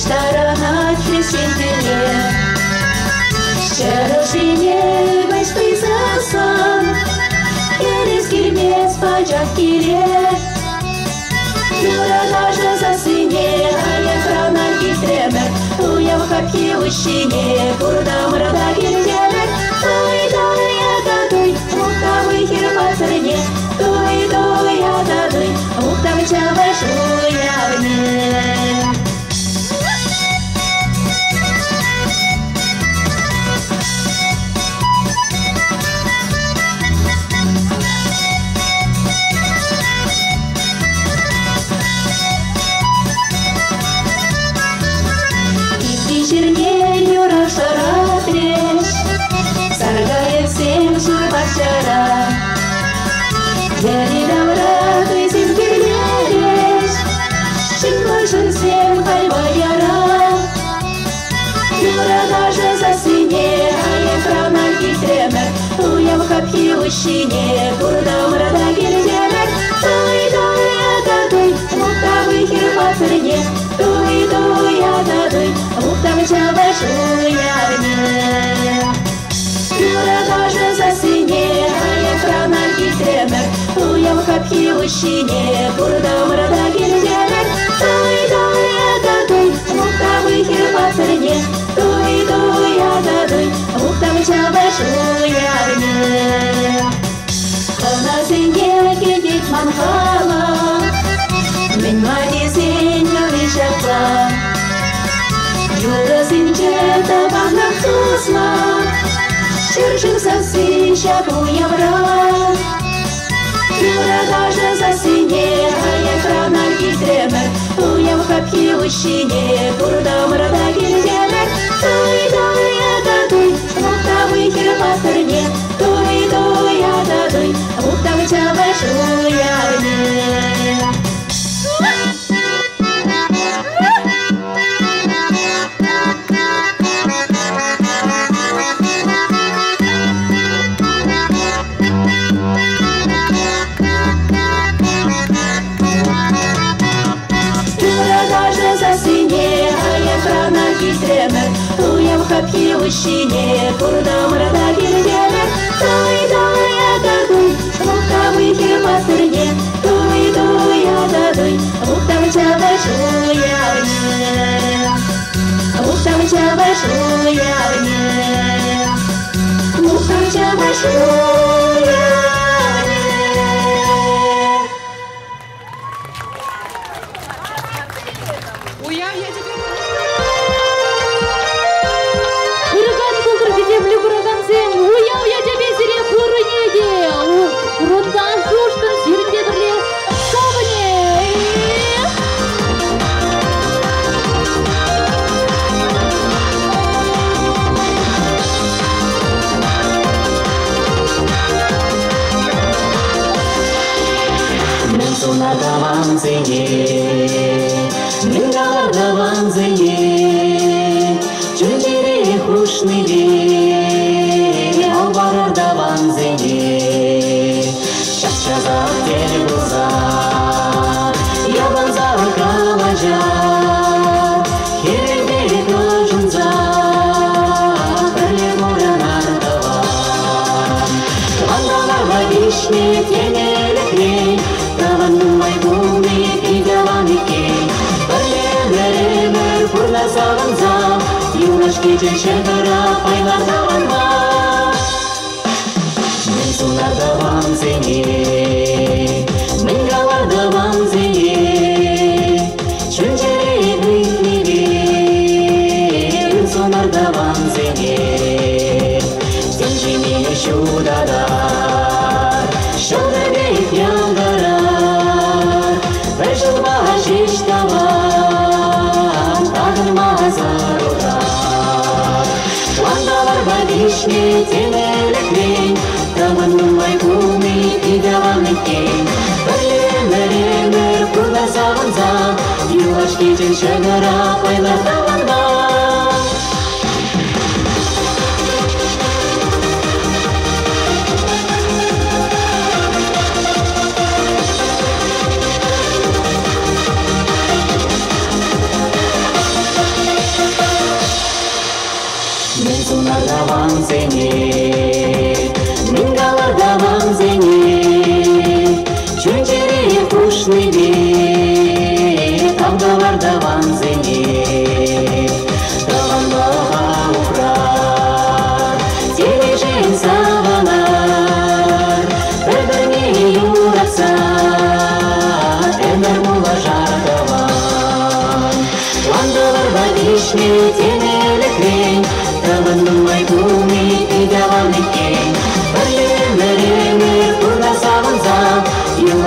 таранат хрещение. Щерожине вайспы засан, Керес кирмес паджак кире. Юра даже засыне, а я храна гитремер, Уя в хапхи ущине, Курдам рада гирдемер. Той я дадуй, мухтавы хирпатырне, Той я дадуй, мухтавы чаваш уявне. Дяди давра, ты зим кирнереш, Шингошин всем хальваяра. Юра даже засыне, а я храна гитремер, Уя в хапхи ущине, Курдам рада гирдемер. Той я дадуй, мухтавы хирпатырне, Той я дадуй, мухтавы чаваш уявне. Юра даже засыне, а я храна гитремер, Уя в хапхи ущине, Курдам рада гирдемер. Той я дадуй, мухтавы хирпатырне, Той я дадуй, мухтавы чаваш уявне. Ханасыне кедит манхала, Мен мадисен ялышакла, Юра синче табаннак тусла, Шыршым сасы шаку явра. Юра даже засыне, а я храна гитремер, Уя в хапхи ущине, Курдам рада гирдемер. Той я дадуй, мухтавы хирпатырне, Той я дадуй, мухтавы чаваш уявне. Гитремер, Уя в хапхи ущине, Курдам рада гирдемер. Той я дадуй, мухтавы хирпатырне, Той я дадуй, мухтавы чаваш уявне. Мухтавы чаваш уявне. Мухтавы чаваш уявне. Мингаларда ванзыне, Чунчире хушныне, Албарарда ванзыне, Чак-чазак тел булса, Ябанзалы калажар, Херелдери кожунса, Бірле муранардаван. Квандаларда вишне тенелікрей, Таваннумай булны пидяваныке, Бірле пурна сағынса, Юлаш кече шегара пайларда ванба. Мен суларда ванзене, Мингаларда ванзене, Чунчере гүннеге, Мен суларда ванзене. Сенжеме шудадар, Шылды бейт ялдарар, Бір жылба шеш табан, Тағылмаға зарурар. Вандаларда вишне тенелікрен, Табыннымай кулны пидяваныкен, Бірле пурна сағынса, Юлаш кечен шыгыра пайларда ванба.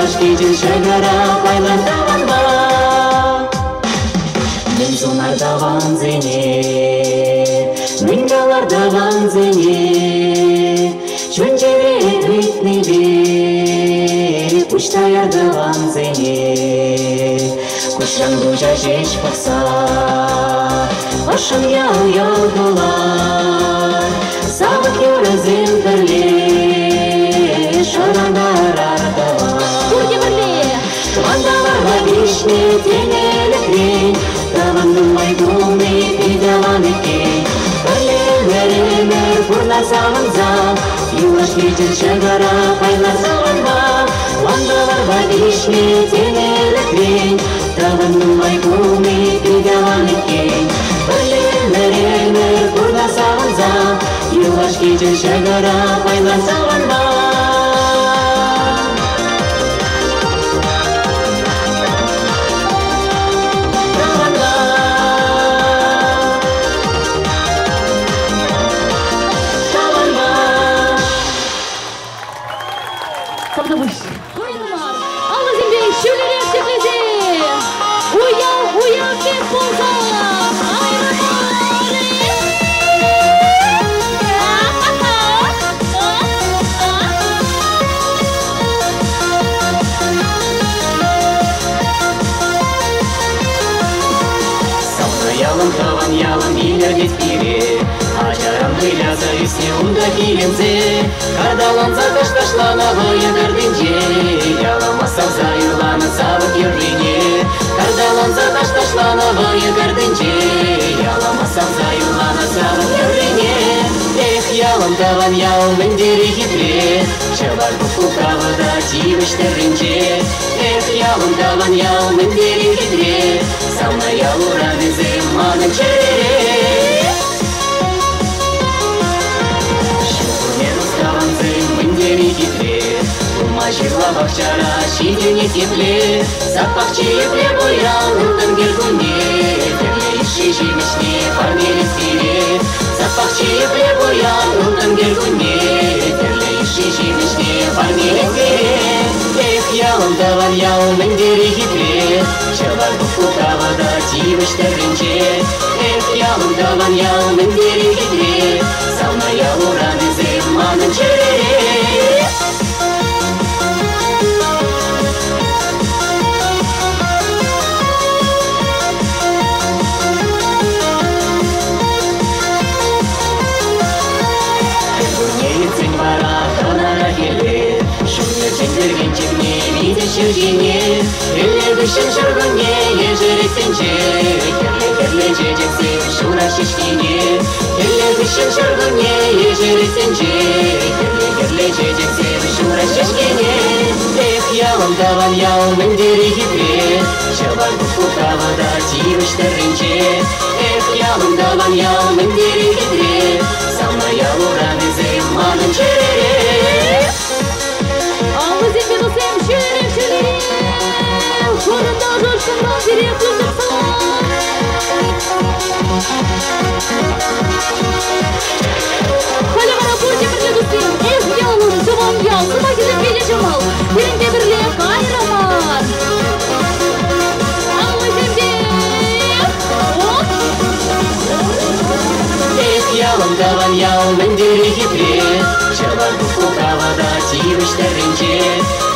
Юлашки шагара байландаван ба Мен зонардаван зене Мингалардаван зене Чөнчере ритнебе Пуштаярдаван зене Кушан бужа жеш бақса Ашын яу долар Сабық юразен бірле Шарандар ардава Турге бірле Туғандалар ба бешне теңелік рен Таванның майгуны пидалан екен Бірле мәремір бұрна сағынза Юлаш кетен шагара байлар сағынба Туғандалар ба бешне теңелік рен Таванның майгуны пидалан екен Бірле мәремір бұрна сағынза Юлаш кетен шагара байлар сағынба Таван ялым илер кетпире Ажарам кыйляза үсне унда килензе Кардаланса ташташлана бойы көрденже Яламасам зайырланы сабык юррине Кардаланса ташташлана бойы көрденже Яламасам зайырланы сабык юррине Эх, ялым таван ялым міндері хитре Чабар кукавыда тивіштерінже Эх, ялым таван ялым міндері хитре Самна ялура безем маным черере Шумен уставанзым міндері хитре Тума жирла бақчара шидене тепле Саппақчы епле боян ұлтын келгуне Терле иши жемішне пармелес тире Саппақчы епле боян ұлтын келгуне Терле иши жемішне пармелес тире Эх, ялым таван ялым міндері хитре Чабар кукавыда тивіштерінже Эх, ялым таван ялым міндері хитре Салма ялура безем маным черере Берген жемне, виде шергене Элле бішін шырғынге, ежіректенже Керле жедексен, шура шешкене Элле бішін шырғынге, ежіректенже Керле жедексен, шура шешкене Эх, ялым таван ялым міндері хитре Чабар кукавыда тивіштерінже Эх, ялым таван ялым міндері хитре Самна ялура безем маным черере Ağızın sen şeref şeref Şurada coşkunda bir yaklaşırsan Kalabara bu cebirle dostum Ez yalın, sıvam yal Sıva gidip gece cemal Birinde birliğe kahraman Ağızın Эх, ялым таван ялым міндері хитре Чабар кукавыда тивіштерінже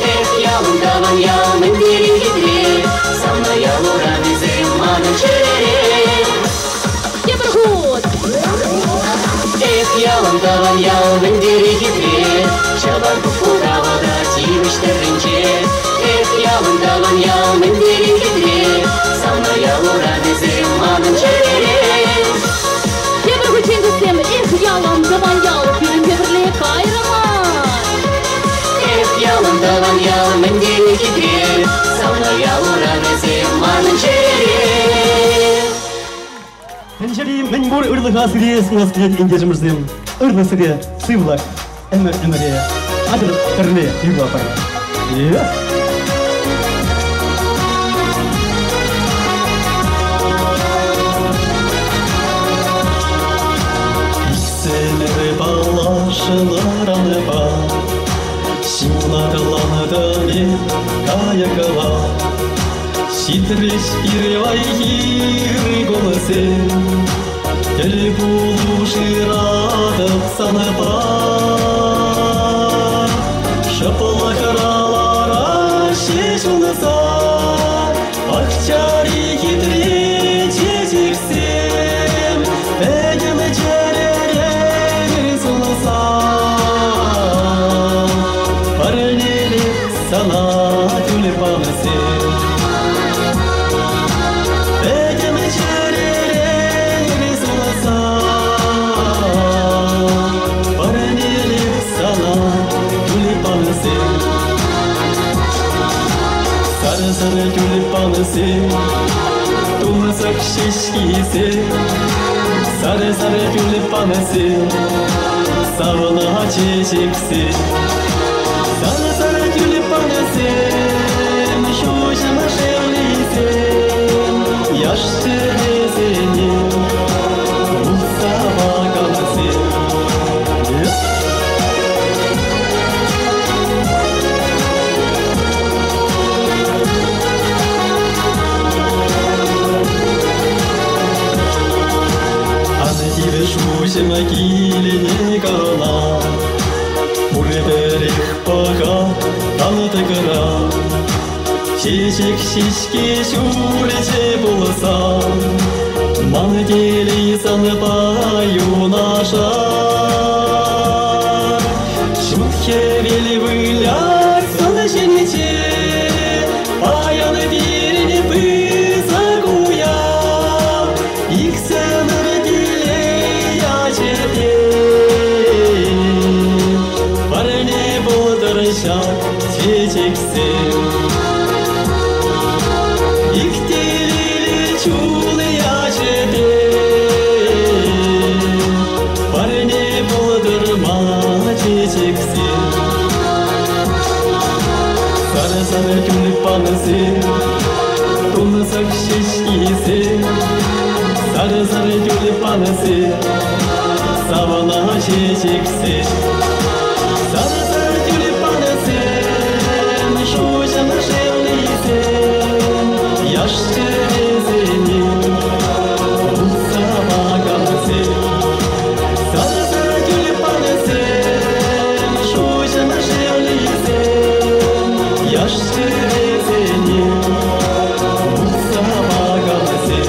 Эх, ялым таван ялым міндері хитре Самна ялура безем маным черере Кебірхут Эх, ялым таван ялым міндері хитре Чабар кукавыда тивіштерінже Эх, ялым таван ялым міндері хитре Самна ялура безем маным черере Kebirhut çengizsem Eh yalan zaman yal Birinde birliğe kahraman Эх, ялым таван ялым міндері хитре Самна ялура безем маным черере Пенчери мен бор ырлыга сыре сыңастырет ингежимирсем ырлы сыре сывлак эмере адыр тірле юга пара Сенері балашылар алыба Симулар доме каякала. Хитрый спирывай хирый голосы, теле булуши радок санапа. Шапала каралара шешунаса, акчари хитрый чечексем, эдем черерен сунаса. Парнели сана тюльпанасы. Сары тюльпанысы, тумсак шишкисы. Сары тюльпанысы, савна чечексы. Сары тюльпанысы, шушам шевлисы. Яшчерезени, усавагансы. Шушим килине кала, урберих пока танытыгыра. Чечек шишке шулече болса, мангели санпаю наша. Шутке вели вылять солнеченече, паян верни пызагуя. Их чечексы, их телили чулыя чепе. Парни болдырма чечексы. Сары тюльпанысы, тумсак шишкисы. Сары тюльпанысы, савна чечексы. Сары тюльпанысы, шушам шевлисы. Яшчерезени, усавагансы. Сары тюльпанысы, шушам шевлисы. Яшчерезени, усавагансы.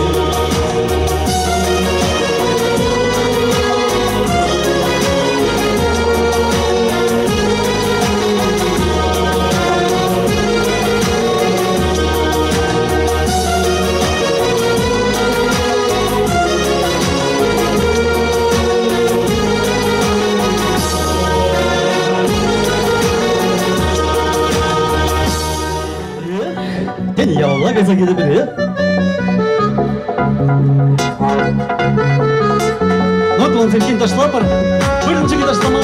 Yallah gaza gidebilir. Notlon Serkin taşlapar. Birinci taşlama.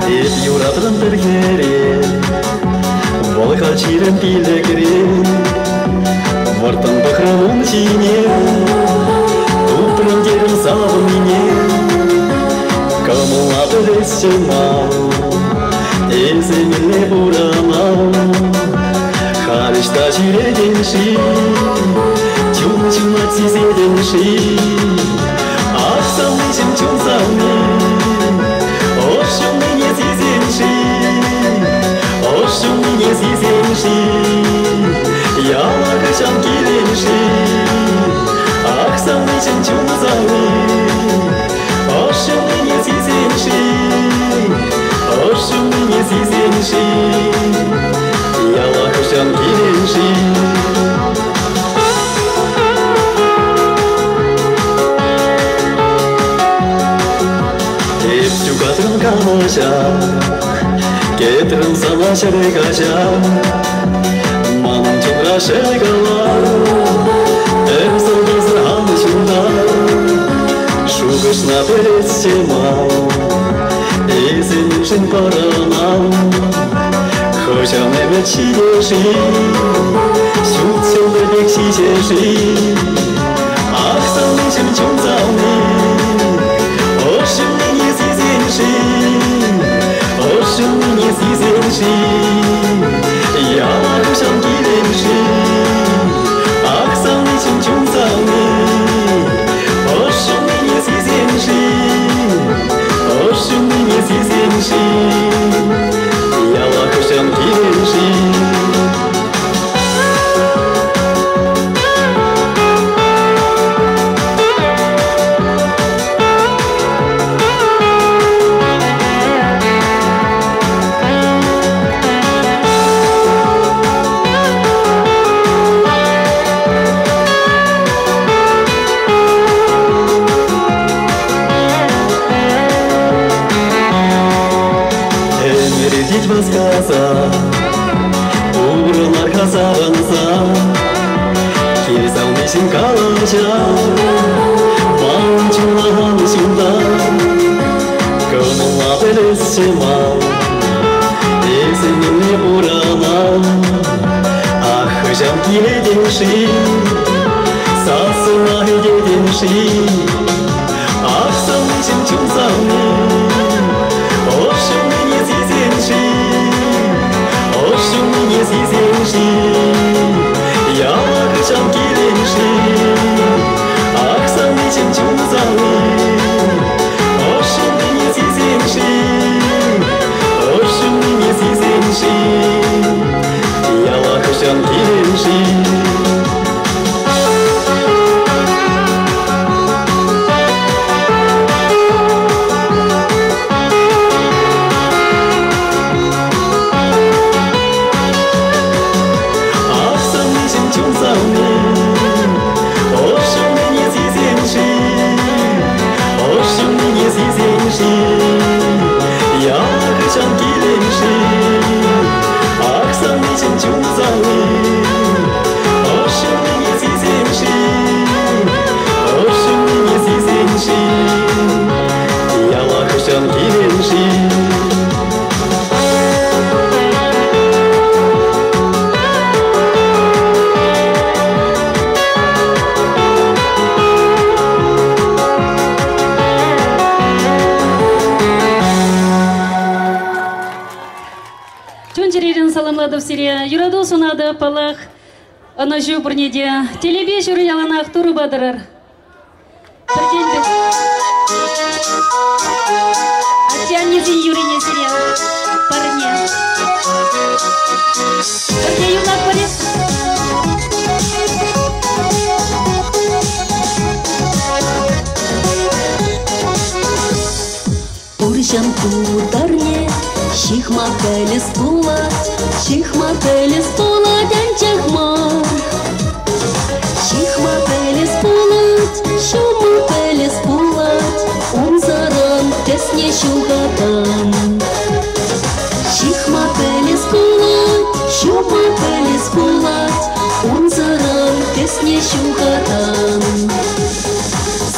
Ep yuratın tergeri, balık açırın dilegri. Вартан бахромом чине, утром дерем саву мне. Кому апелесе мал, эземиле бурамал. Харишта чиреденши, чум-чум атсизеденши. Аксам нишим чум-сами, ошум мне зизенши. Ошум мне зизенши. Ялакашам киленши, аксам нишим чум-сами. Ошум мне зизенши, ошум мне зизенши. Ялакашам киленши. Эптюгатрын камаша, кетрын салашары каша. Манын чуграшы калар, эрсылгызыр алышындар. Шугышна перетсемал, эзеншин паранал. Хожам эмет чидеши, шутсе shi ach sao ni chim chung sao ni o shim ni si sin shi o shim ni si sin shi ya ru shang ki ren shi ach sao ni chim chung sao ni o shim ni si sin shi o shim ni si sin shi ya ru shang ki ren shi Uğurlar kazansa Kirsam için kalacak Vançulan şunda Gönülla belirse mal Ezinle burana Ah hocam gidin şey Sasına gidin şey Aksam için çumsam Hoşum beni sizin şey Hoşum beni sizin şey Yakışam gidin şey Aksam için çumsam Hoşum beni sizin şey Hoşum beni sizin şey Yakışam gidin şey Саламладов сире, юраду сунады палах, анажу бурнеде, телебе жүрі яланақ туры бадырыр. Бірден бі. Атянезін юрине сире, парыне. Бірде юнақ баре. Уржан тударне, Шихмателес булат, янчахмар. Шихмателес булат, унзаран тесне шугатан. Шихмателес булат, унзаран тесне шугатан.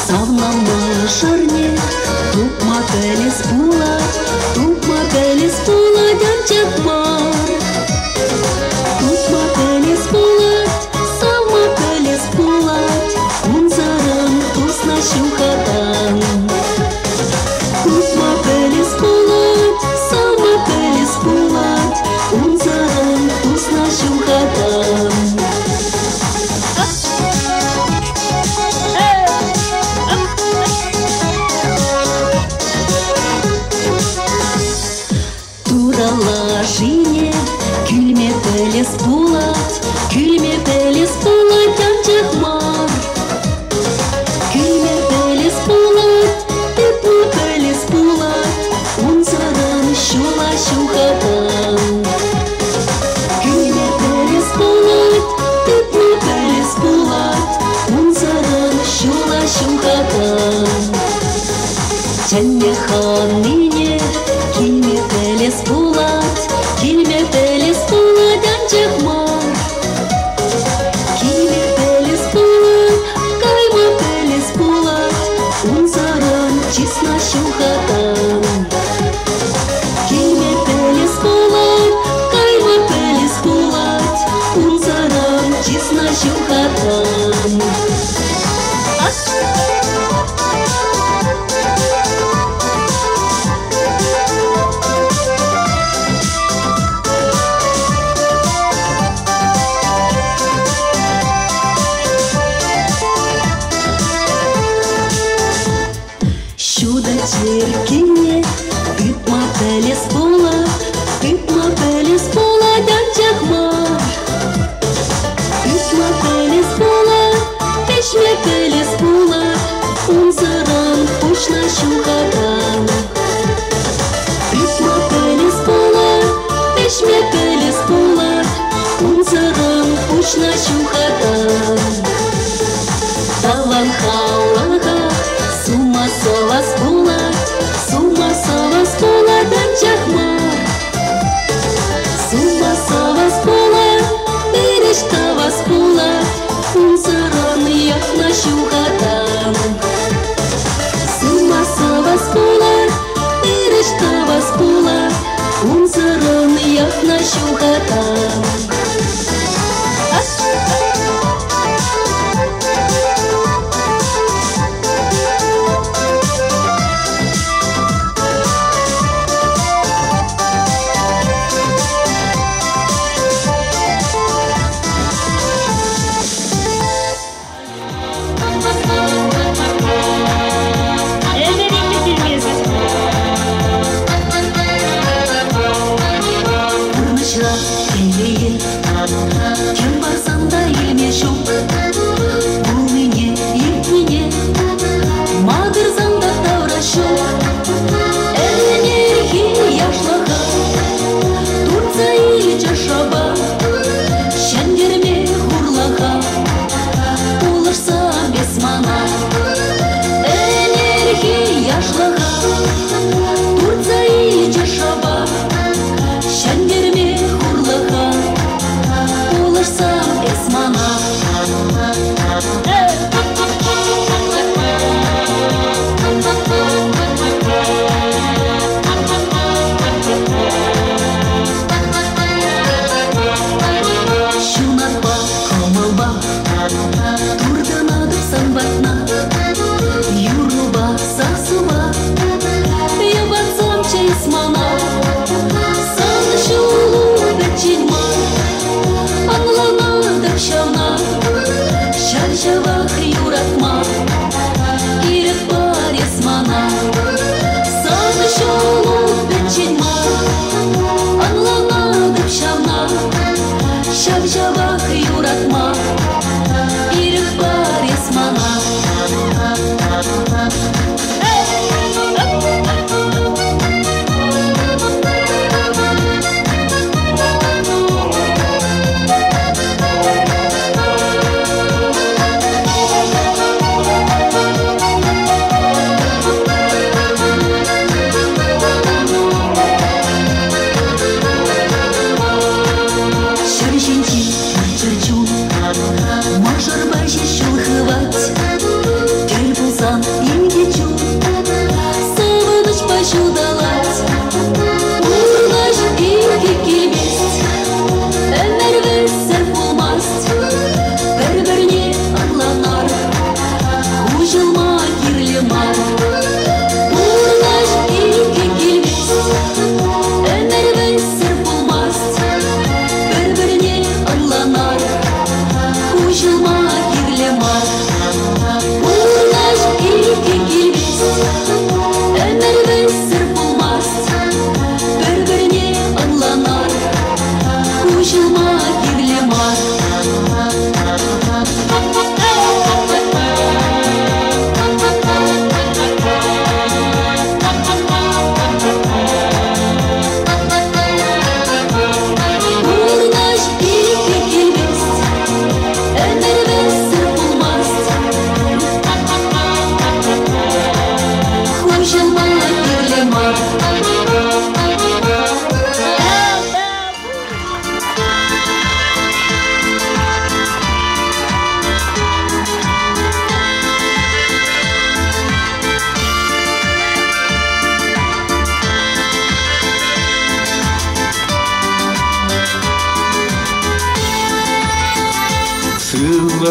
Савнама шарне, тупмателес булат, янчахмар. Тупмателес булат, унзаран тусна шухатан. Тупмателес булат, унзаран тусна шухатан. яшна чухата. Талан халаха, сума совас була данчахма. Сума совас була, берешта вас була, унсаран яшна чухата. Сума совас була, берешта вас була, унсаран яшна чухата. Кем барсам да елме жоқ, бұл мене, ет мене, мадырсам да таура жоқ. Энерхи яшлаға, Турция или жашаба, шәндерме хурлаға, улырсам бес мана. Энерхи яшлаға, Турция или жашаба, шәндерме хурлаға, улырсам бес мана. Шунатпа, қамылба, турдан адып самбатна, юруба, сасуба, ябатсам чейс мана. Саны шулу бәтченма, аңланадып шауна, шаршавақ юратма, ирек бар есмана. Саны шулу бәтченма, аңланадып шауна, шаршавақ юратма, ирек бар есмана.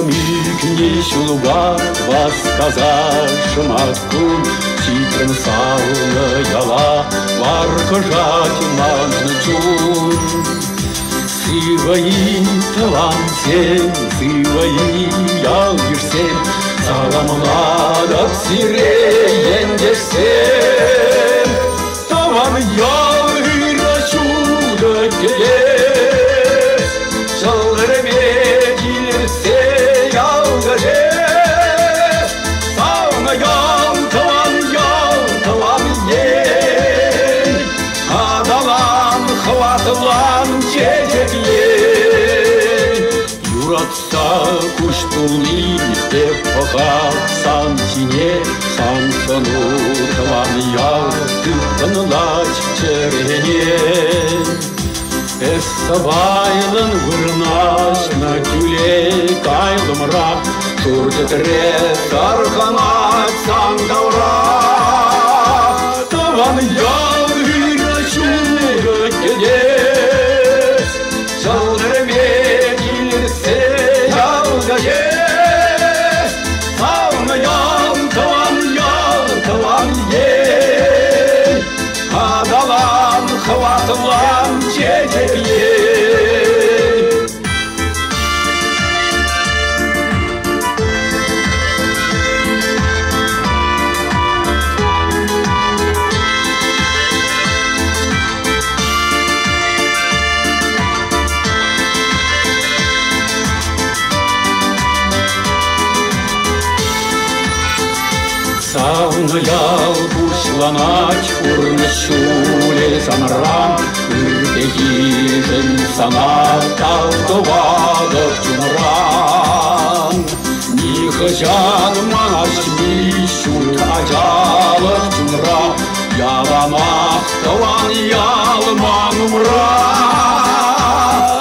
Мигни шулуга восказаш Москву, Титрем сауна яла, варкожать манчун. Сываи талантен, сываи ялгишсен, Саламлада сиреен дешсен. Таван ялгыра чудо келес, Жалгырме келерсе ялгаже. Сауна ял, талан ен, Адалан, хватылан чечек ен. Юра Atsa kuştulli de pokasan tine Sansonu kılan yağdı laç çerene Эссавайлын вырнашна тюле кайлымра Шурдетре сарханат сандаура Таван ялгыра чуга кедес Жалдырме килсе ялгае Савна ял, таван ей Кадалан, хваталан, чечепье Савна ял бушланач урнышуле санрам Үрдегижен санаттал довадов чумран Нихажан маш мишут ажалов чумра Яланах таван ялман умра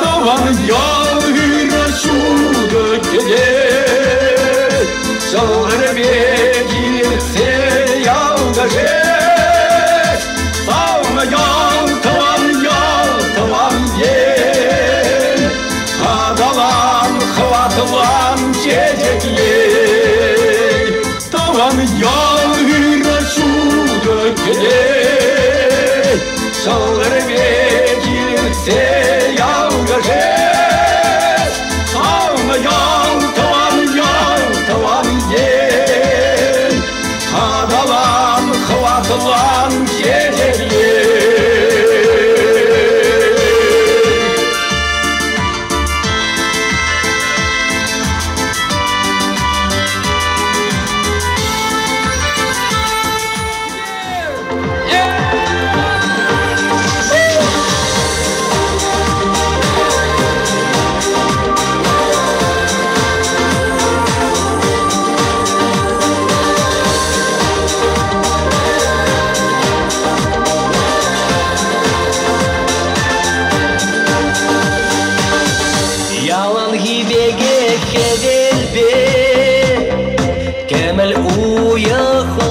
Таван ял ирашуда кеде Жалдырме килсе ялгаже Савна ял, таван ей Кадалан, хваталан, чечек ей Таван ял ирашуда кеде Жалдырме килсе ялгаже Савна ял, таван ей Кадалан, хваталан, чечек ей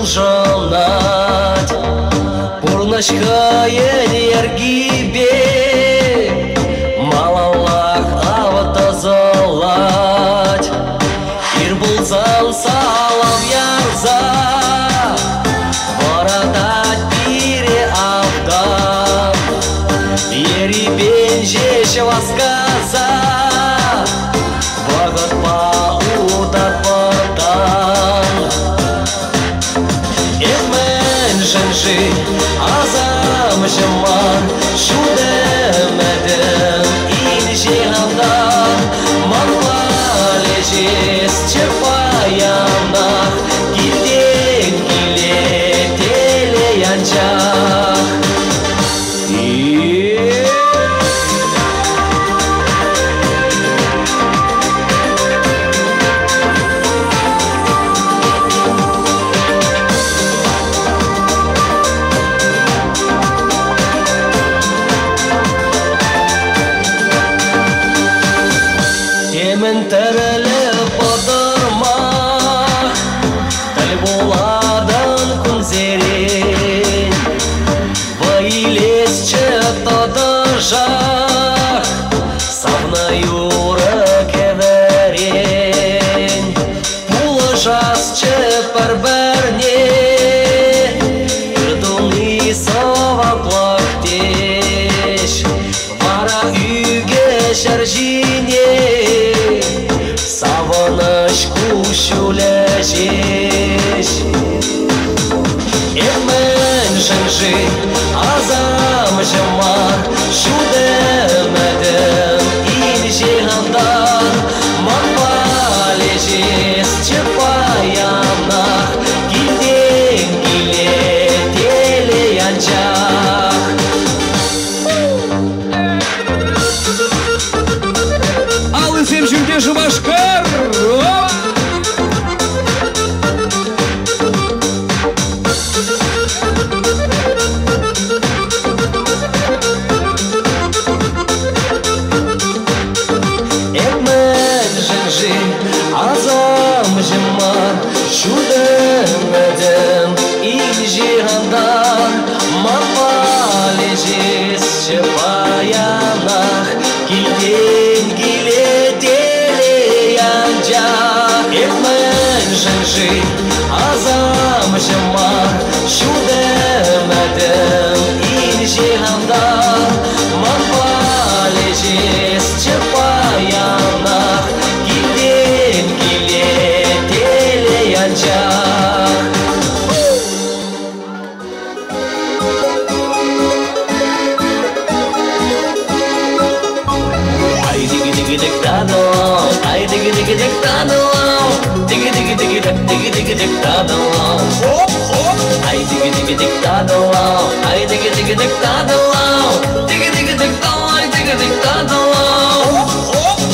Жалнать, пурнашкая яргибе, малалах аватазалать, ирбулзан салам ярза, ворадать пире авдам, ери бенжеш васказа, вагат паудат ватан. Женжи, азам жаман, шудемедем инжигандан, манвалежес черпаянах, гилден гиле теле янчах. Тереле подырмах, талбуладан күнзерен, вайлесче тодыржах, савна юры кеверен, пулыжасче парберне, үрдуни саваплактеш, вара үйге шаржине, Саваныш кушулежеш Эмен жынжи азам жаман Шудемедем инжигандан Манвалежес чепаянах Гилден гиле теле янчах Алысым жүнде жываш Ишкар! Azam jemar şudemeden İljihandan Mapalejis şepayanah Gilden gile teleyancak Etmen jenji azam jemar şudemeden İljihandan Mapalejis şepayanah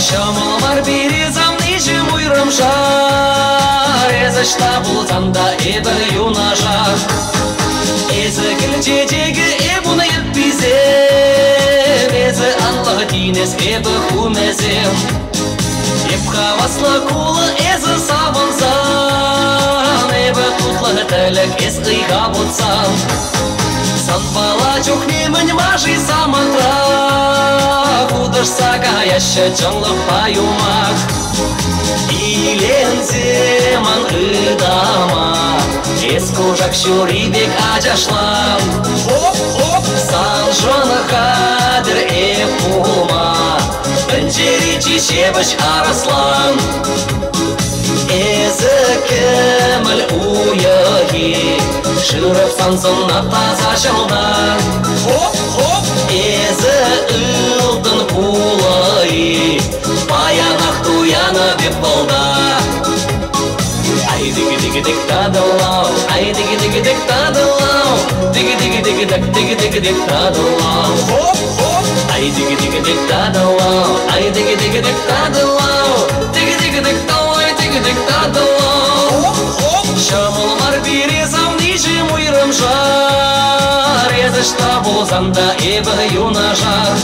Şamallar birizam nişim uyram şar Ezişta bulsanda ebe yunaşar Ezi gülçecegi ebuna yetbizem Ezi Allah dines ebe humezem Eb havasla kula ezi savansan Ebe tutla telek ez ıyga butsan Сан бала чухнемін мажи самантра Кудышса гаяшы жаңлы паюмак Иленземан ыдама Эс кужак шурибек ажашлам Сан жона хадыр эпума Пінжері чешебіш араслан Эзі кіміл уяги Шырып сансын атаза жылдан Эзі ылдын пулайы Баянақ туяны беп болда Ай диги-диги-дик тадылау Ай диги-диги-дик тадылау Диги-диги-диги-дик тадылау Ай диги-диги-дик тадылау Ай диги-диги-дик тадылау Диги-диги-дик талай диги-дик тадылау Шамылмар березам нижим уйрым жар Езішта болзанда ебі юнажар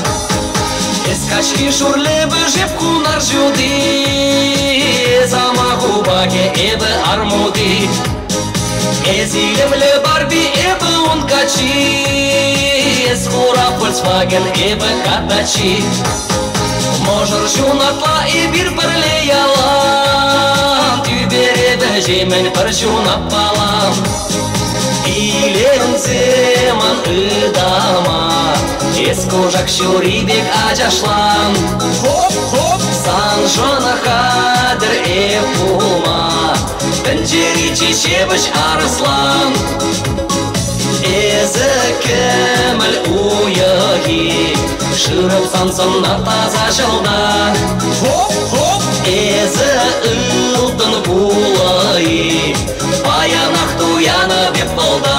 Ескачки шурлебі жеп кунар жуди Замаху баке ебі армуди Эзилемлі барби ебі ункачи Ескура Volkswagen ебі катачи Можыр жунатла и бір бірле ялам Тюбереді жемен бір жунап балам Иленземан ыдама Ескужак шурибек ажашлам Сан жона хадыр эпума Пінжері чешебіш арыслан Эзі кіміл уяги Шырып сансын атаза жылдан Эзі ылдын пулайы Баянақ туяны беп болда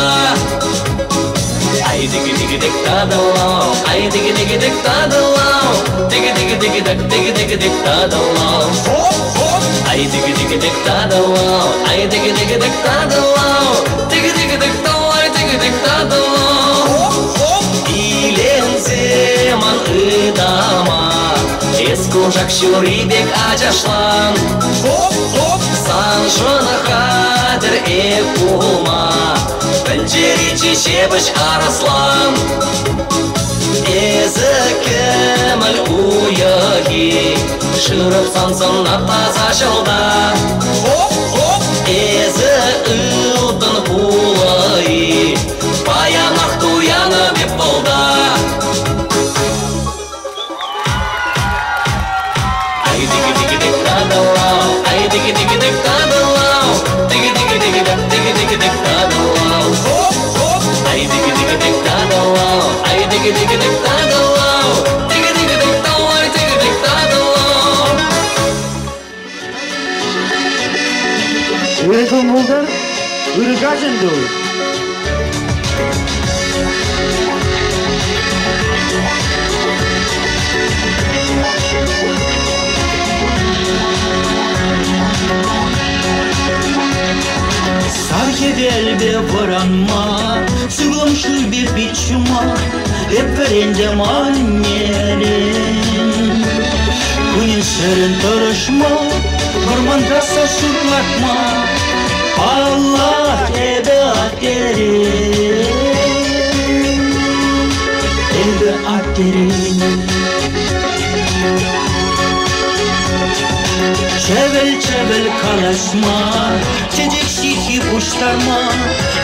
Ай диги-диги-дик тадылау Ай диги-диги-дик тадылау Диги-диги-диги-дик тадылау Ай диги-диги-дик тадылау Ай диги-диги-дик тадылау Диги-диги-дик талай диги-дик тадылау Иленземан ыдама Ескужак шурибек ажашлан Сан жона хадыр эпума Пінжері чешебіш арыслан Эзі кіміл уяги Шырып сансын атаза жылдан Эзі ылдын пулайы Баянақ туяны беп болда Ай диги-диги-дик тадылау Ай диги-диги-дик тадылау Диги-диги-диги-дик тадылау Ай диги-диги-дик тадылау Ай диги-диги-дик тадылау Диги-диги-дик талай диги-дик тадылау Өрекон болдар, өрек ажынды ой. gelbe varanma Sıglım şu bir biçuma Eperendem annerim Kunin serin tarışma Ormanda saçurlatma Allah ebe aterim Ebe aterim Çevel çevel kalaşma Çecik şişi kuşlarma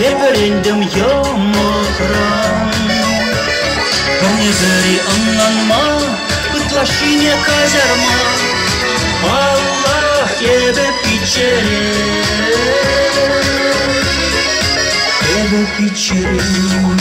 Eperendim yağmurram Karnezari anlanma Bıtlaşine kazarma Allah ebe piçerim Ebe piçerim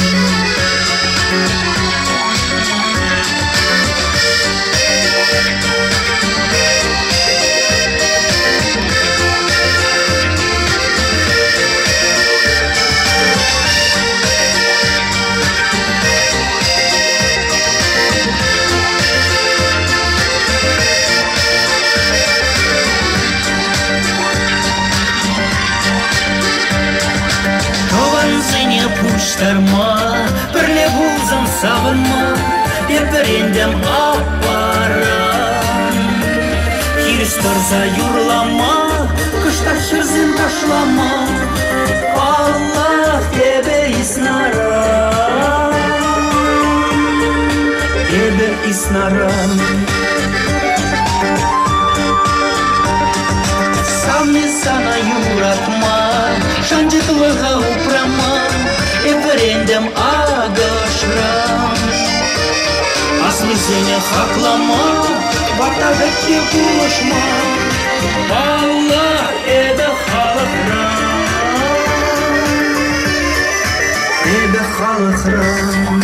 Puştarma, birle buzan savunma Eperendem aparam Kiristarza yurlama Kışta şirzin taşlama Allah ebe isnaram Ebe isnaram Sami sana yuratma Şancıklığa uprama Eperendem ağaçram Aslı seni haklama Batadaki buluşma Allah ebe halıkram Ebe halıkram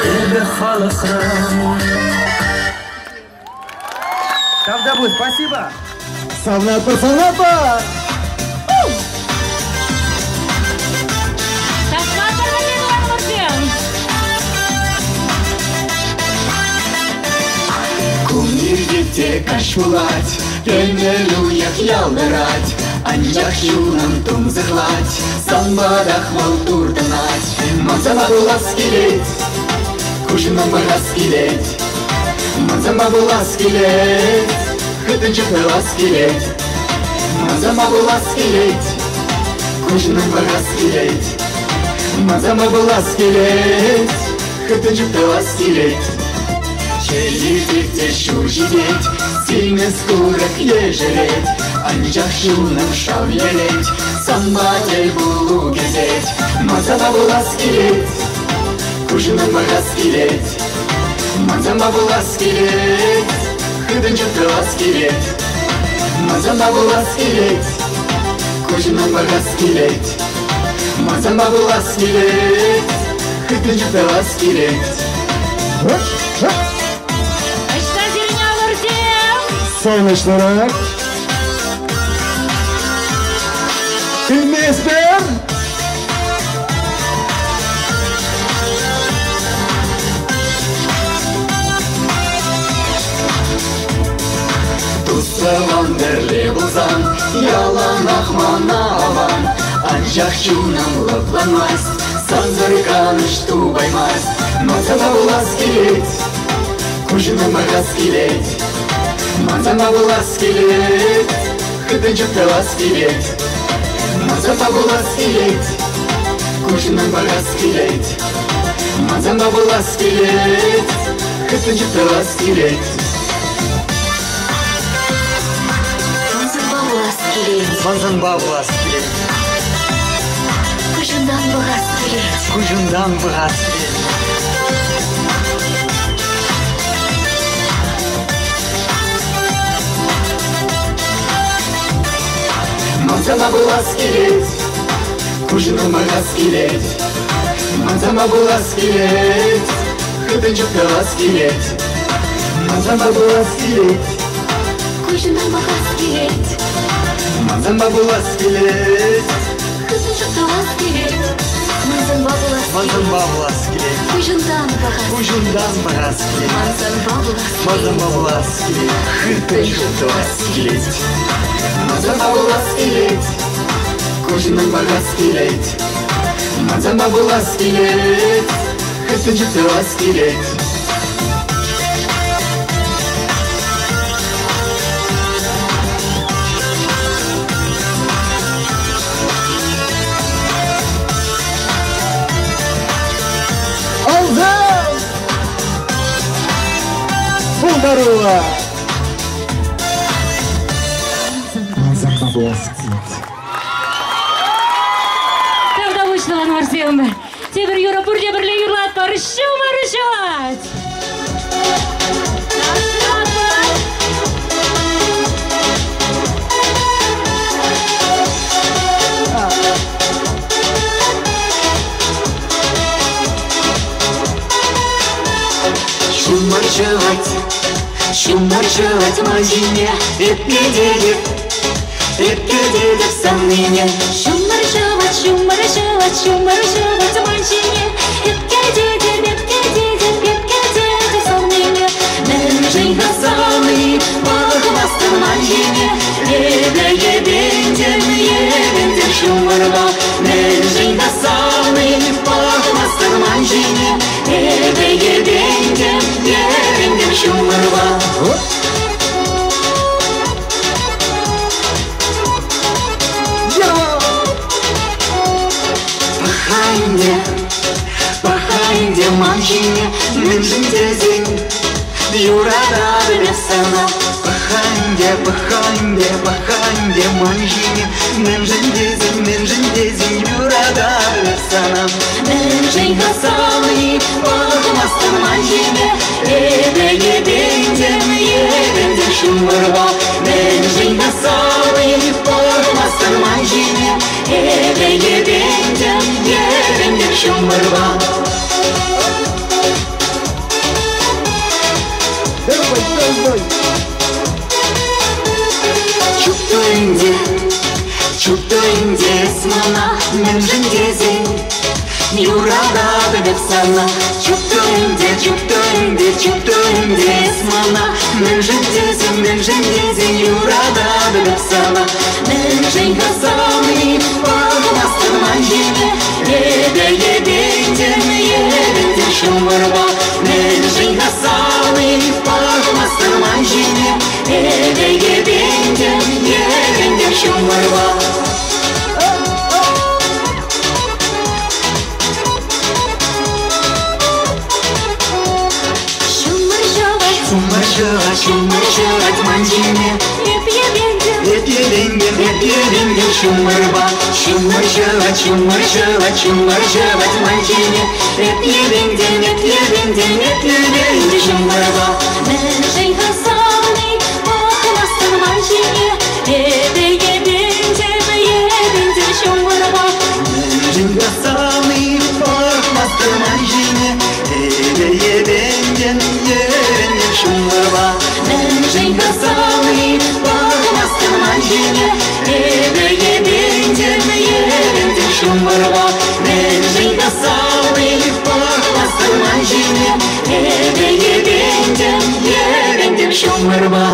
Ebe halıkram Правда будет, спасибо. Салнапа, салнапа. Кумирде кашпулать, Кеннелу як ялдырать, Анчак юнам тумзыклать, Самбадах малтурданать, Мазама булас келет, Кушынам барас келет, Мазама булас келет, Хытынчы пылас келет, Мазама булас келет, Кушынам барас келет, Мазама булас келет, Хытынчы пылас келет. Челитекте шужидеть, сильно скурок ежереть, Анчах юнам шав елеть, Самбатель булу кезеть, Мазама булас келет, Кушынам барас келет, Мазама булас келет, Хытынчы пылас келет, Мазама булас келет, Кушынам барас келет, Мазама булас келет, Хытынчы пылас келет. Солнечный вместе. Туссалан дерле бузан, Яланах мана аван, Анчах юнам лыпланмас, Санзырканыш тубаймас, Мазама булас келет, Кушынам барас келет, Мазама булас келет, Хытынчы пылас келет, Мазама булас келет, Кушынам барас келет, Мазама булас келет, Хытынчы пылас келет. Мазamba булас келет, Кушындан бұғас келет, Кужундан бұғас келет. Мазама булас келет, Кушынам барас келет, Мазама булас келет, Хытынчы пылас келет, Мазама булас келет, Кушындан бұғас келет, Мазама булас келет, Кушындан бұғас келет, Мазamba Мазан бабулас келет. Кужундан бағас. Кужундан бағас келет. Мазан бабулас. Мазан бабулас келет. Хыртын жылтылас келет. Мазан бабулас келет. Кужундан бағас келет. Мазан бабулас келет. Хыртын жылтылас келет. Здорово! Тавдавучлан варсем. Тебір юра бұрде бірле юрлат бар. Шумарышат! Шумаршывать мазине, эпидедев сомнение. Шумарышат, шумарышат, шумарышат мазине, эпидедев сомнение. Нежень хасаны, балахмастер мазине, ебендем шумарва. Нежень хасаны, балахмастер мазине, ебендем шумарва. Пахайнде манжине, менжиндезин, юрада бесана. Пахайнде манжине, менжиндезин, юрада бесана. Менжин хасаны, балахмастер манжине, ебендем шумарва. Менжин хасаны, балахмастер манжине, ебендем шумарва. Чуптоинде смона, менжиндезин, юрада бепсана. Чуптоинде смона, менжиндезин, юрада бепсана. Менжин хасаны, балахмастер манжине, ебендем шумарва. Менжин хасаны, балахмастер манжине, ебендем шумарва. Шумаршывать манжине, ебендем шумарва. Шумаршывать манжине, ебендем шумарва. Менжин хасаны, балахмастер манжине, ебендем шумарва. Менжин хасаны, балахмастер манжине, ебендем шумарва. Менжин хасаны, балахмастер манжине, ебендем шумарва. Менжин хасаны, балахмастер манжине, ебендем шумарва.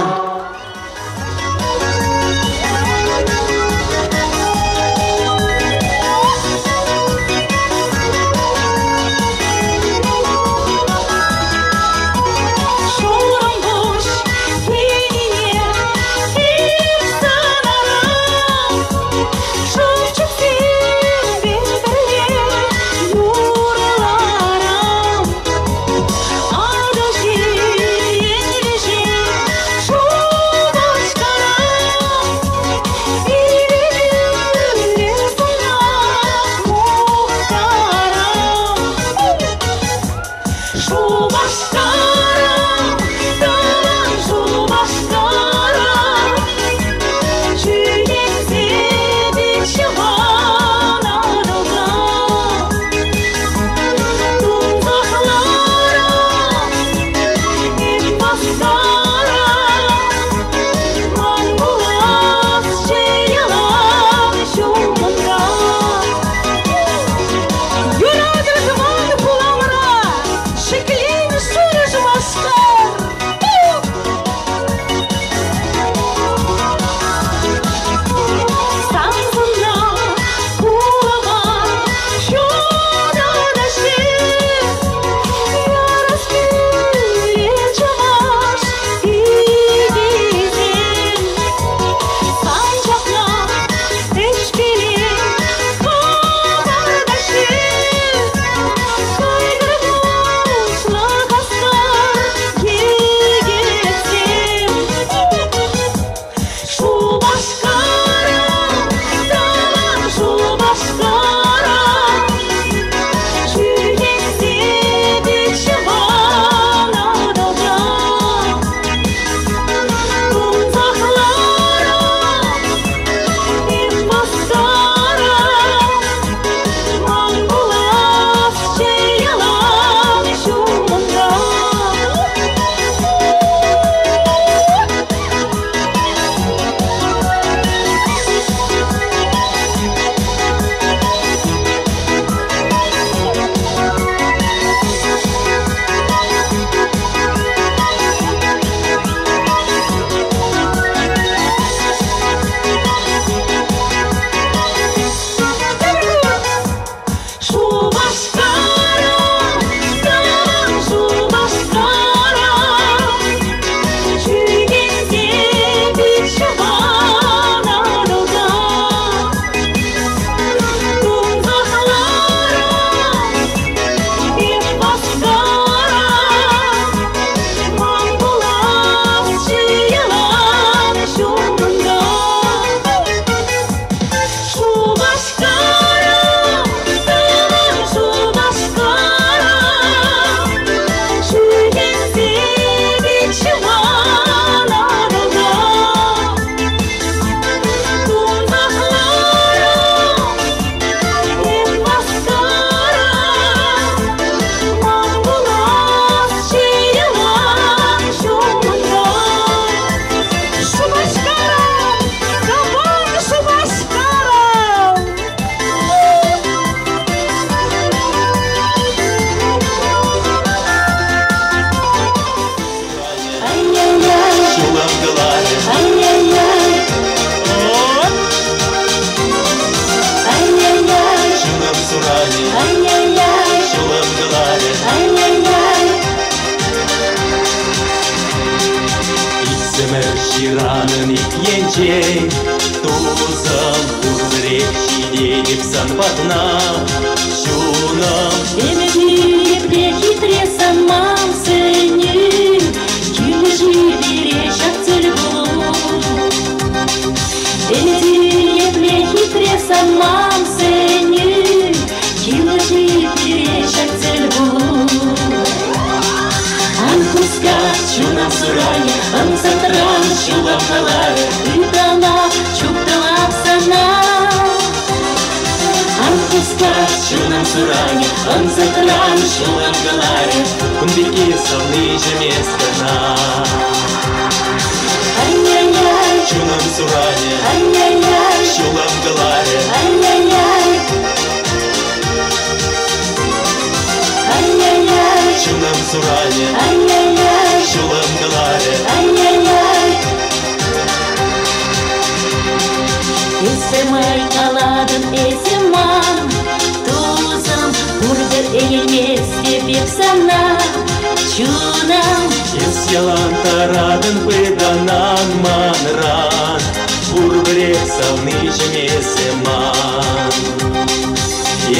Шумаршывать Şemer şiranın ikiyence Tuzam kurdere şideyip sanbatna Şunam Emedip de хитре мам сеню Килежи берешак цель булу Emedip de хитре мам сеню Килежи берешак цель булу Анхуска чунам суране Ансатран шулам халare Идана чуктала сана Анхуска чунам суране Ансатран шулам халare Кундики совныже местана Ай-яй-яй Чунам суране Ай-яй-яй Шулам галаре Ай-яй-яй Ай-яй-яй Чунам суране Ай-яй-яй Шулам галаре Ай-яй-яй Эсемай каладын эсеман Тузым бургер эйелмес деп сана Чунам Ес ялан тарадын пыданан манран Бурбрек совныже месеман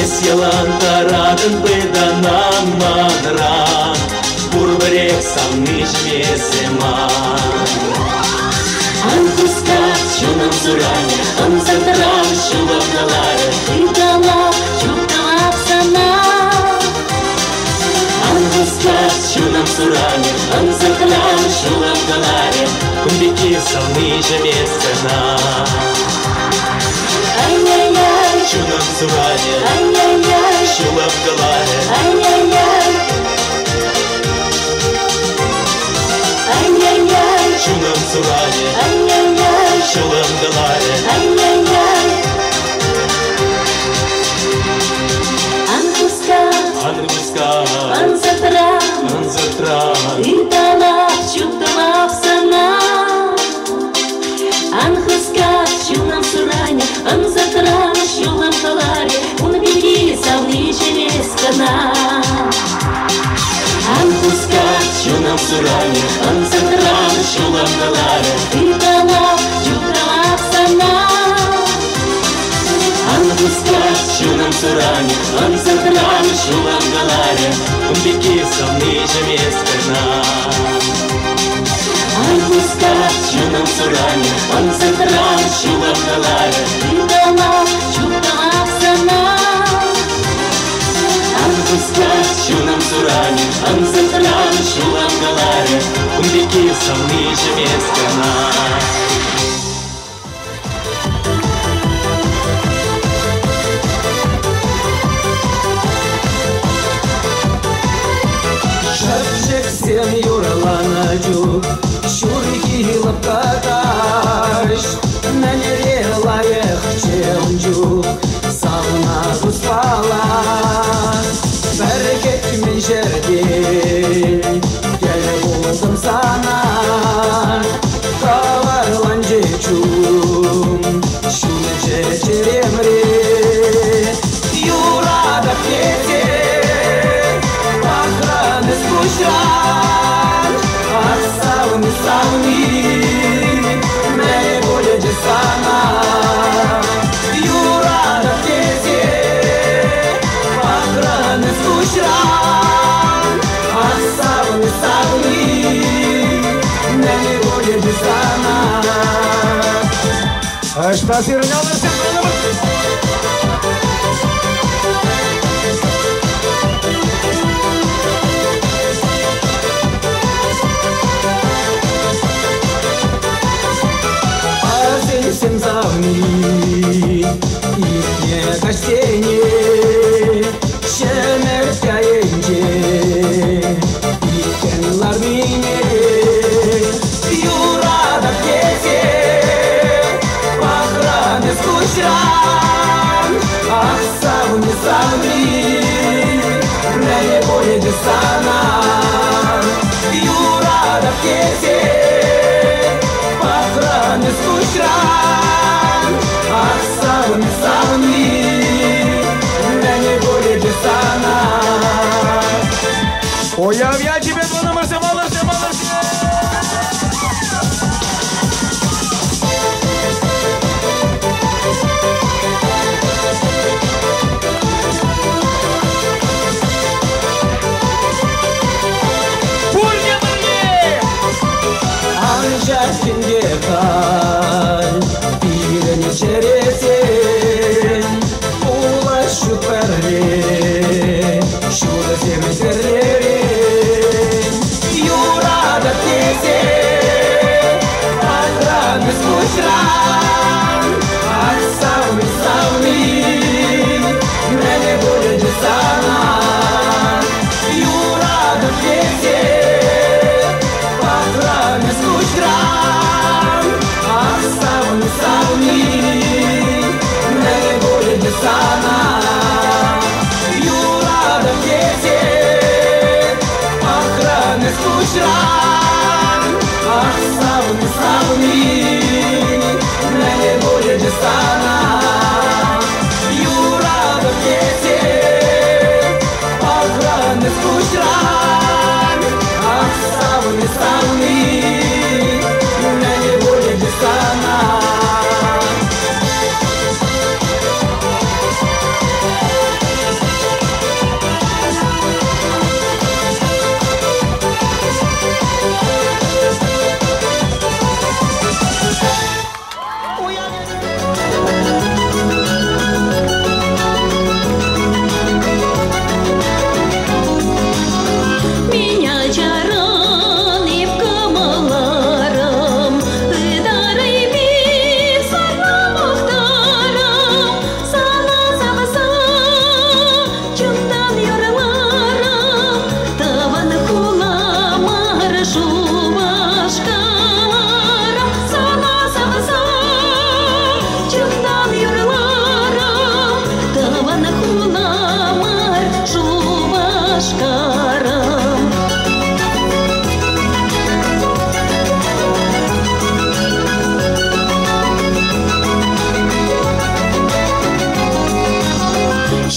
Ес ялан тарадын пыданан манран Бурбрек совныже месеман Анхуска чунам суране Ансатран шулам галаре Идала чуктала сана Анхуска чунам суране Ансатран шулам галаре Кундики совныже месена Ай-яй-яй Чунам суране Ай-яй-яй Шулам галаре Ай-яй-яй Ай-яй-яй Чунам суране Ай-яй-яй Шулам галаре Ай-яй-яй Анхуска Анхуска Ансатран Анзатран Идала чуктала сана Анхуска чунам суране Ансатран шулам халаре Унбиги савниче мескана Анхуска Чунам суране Ансатран Шулам галаре Идала чуктала сана Анхуска чунам суране Анзатран шулам галаре Кундики совныже месена Анхуска Чунам суране Анзатран шулам галаре Идала чуктала сана Анхуска чунам суране Анзатран шулам галаре Кундики совныже месена Шапшек сен юралана жук Шурики лапкаташ Мәнере лайық чем жук Сағына құспала Бәрекет мен жерде Кәл болдым сана Каварлан жечум Шуны жечеремре Юрада кете Охраны скучран Аксауны сауни Мэй будет сана Юрада кете Охраны скучран Аксауны сауни Мэй будет сана Что сирнёвый всем Сен завни ихне каштене Шемер каенже Икенлар мине Юрада кесе Охраны скучран lecai Pireni ceresei Ula șuperre Șură zeme serere Iura da tese Adran scușran Asauni sauni Mene bude de sana Iura da tese Adran scușran Asauni sauni Mene bude de sana Iura da tese Adran scușran Asauni sauni Mene bude de sana Iura da tese Adran scușran Asauni sauni Mene bude de sana Меня чаран и в камаларам, Ыдары бит сарнам ухтарам, Сана саваса, чундан юрларам, Таван хуламар шубашкарам, Сана саваса, чундан юрларам, Таван хуламар шубашкарам.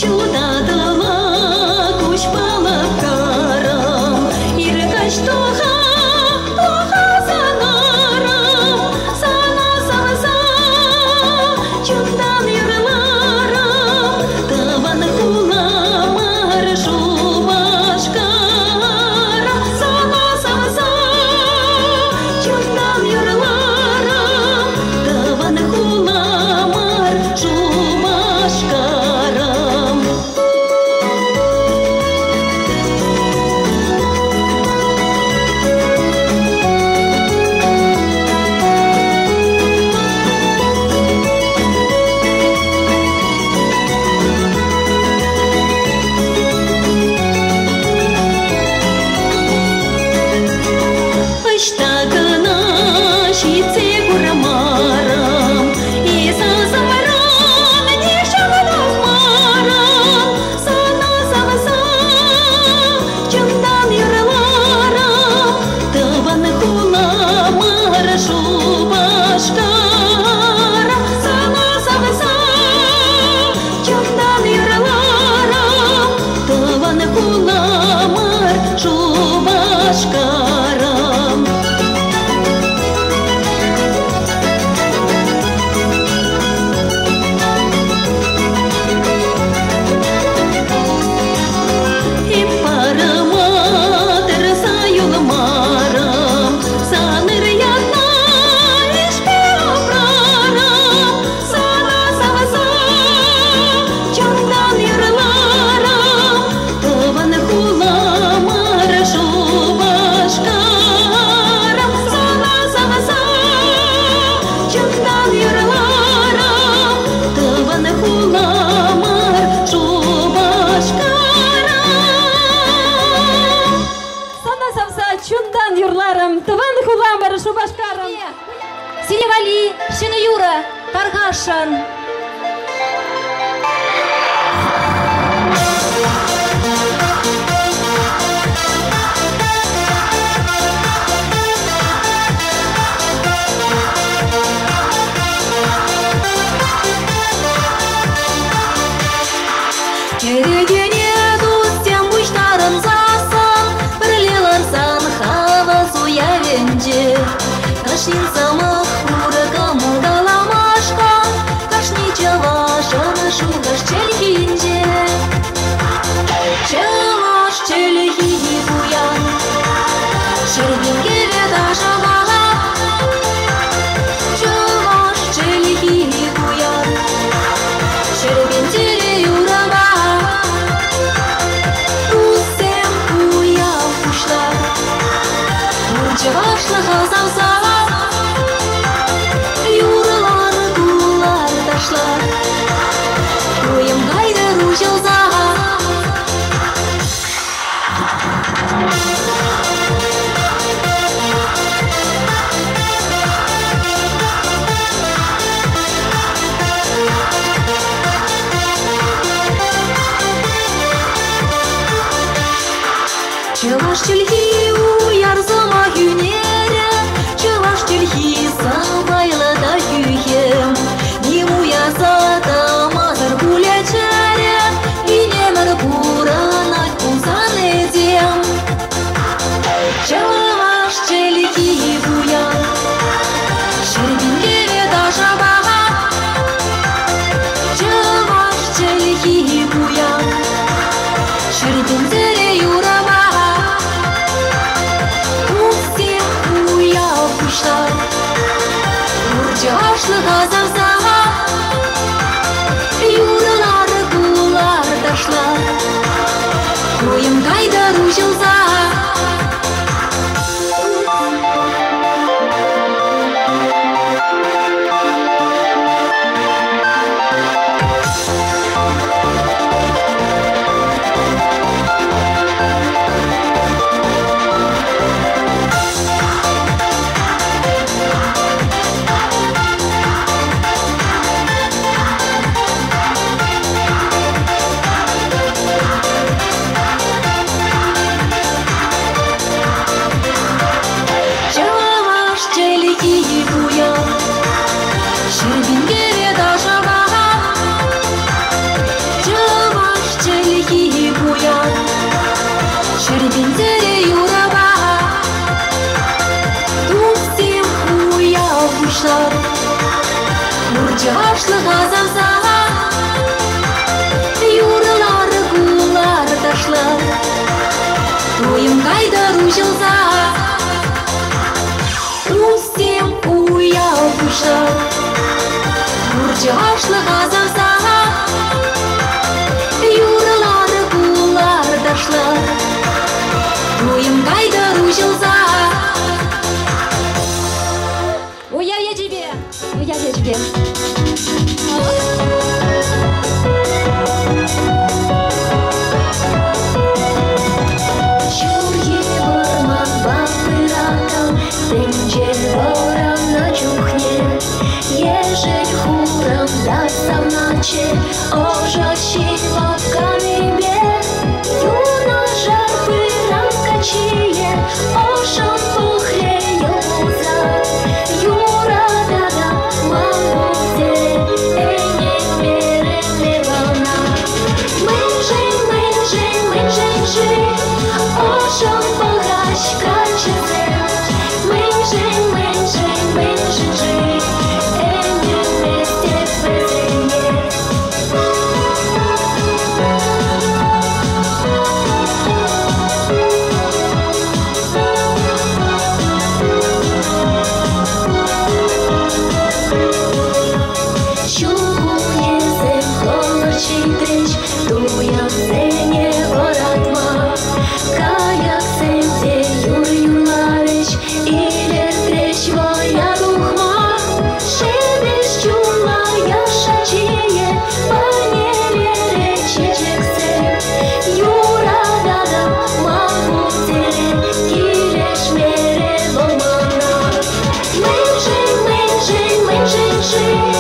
Чудадала куч балапкарам, Иркач тоха санарам, Сана саваса, чундан юрларам, Таван хуламар шубашкарам, Сана саваса, чундан юрларам, Таван хуламар шубашкарам. Ыштагына шице курамарам, Иса самарам, не шамалов марам, Сана саваса, чундан юрларам, Таван хуламар шубашкарам, Сана саваса, чундан юрларам, Таван хуламар шубашкарам. И параматр саюлмарам, Саныр ятна ишпеопрарам, Сана саваса, чундан юрларам, Таван хуламар шубашкарам, Сана саваса, чундан юрларам, Таван хуламар шубашкарам. Сана савса чундан юрларым, Таван хуламар шубашкарым. Синевали, Шины Юра, Таргашан. Керегене дустям буштарын сасан, Бірлеларсан хава суявенде, Кашин самых хура камылдаламашка, Кашничава шаны шугаш челхинде. Челаш челхи буян, Шербин келеда шагала, азамса юралары кулар ташлар Коем кайда рушылса Мурчашлы азамса юралары кулар ташлар Тоем кайда рушылса Тусем уял кушлар Мурчашлы азамса юралары кулар ташлар Тоем кайда рушылса Уяв я тебе, уяв я тебе. Чує ворман бампыракам, тенчер ворам на чухне, ежель хурам даста в ночи, ожащи лапками бег, юна жар пырам качие, ошам пухлею узак, юра дада мамуте, эне мере левана. Мэнжэнь, ошам пахач качезе, мэнжэнь, эне вместе везенье. Чугуезем колорчитреч, туям зене воратма, каяк сенте юр юларич, илер треч воя духма, шебеш чулая шачие, панелере чечексе, юра дада мамутере, килеш мере ломана. Мэнжэнь,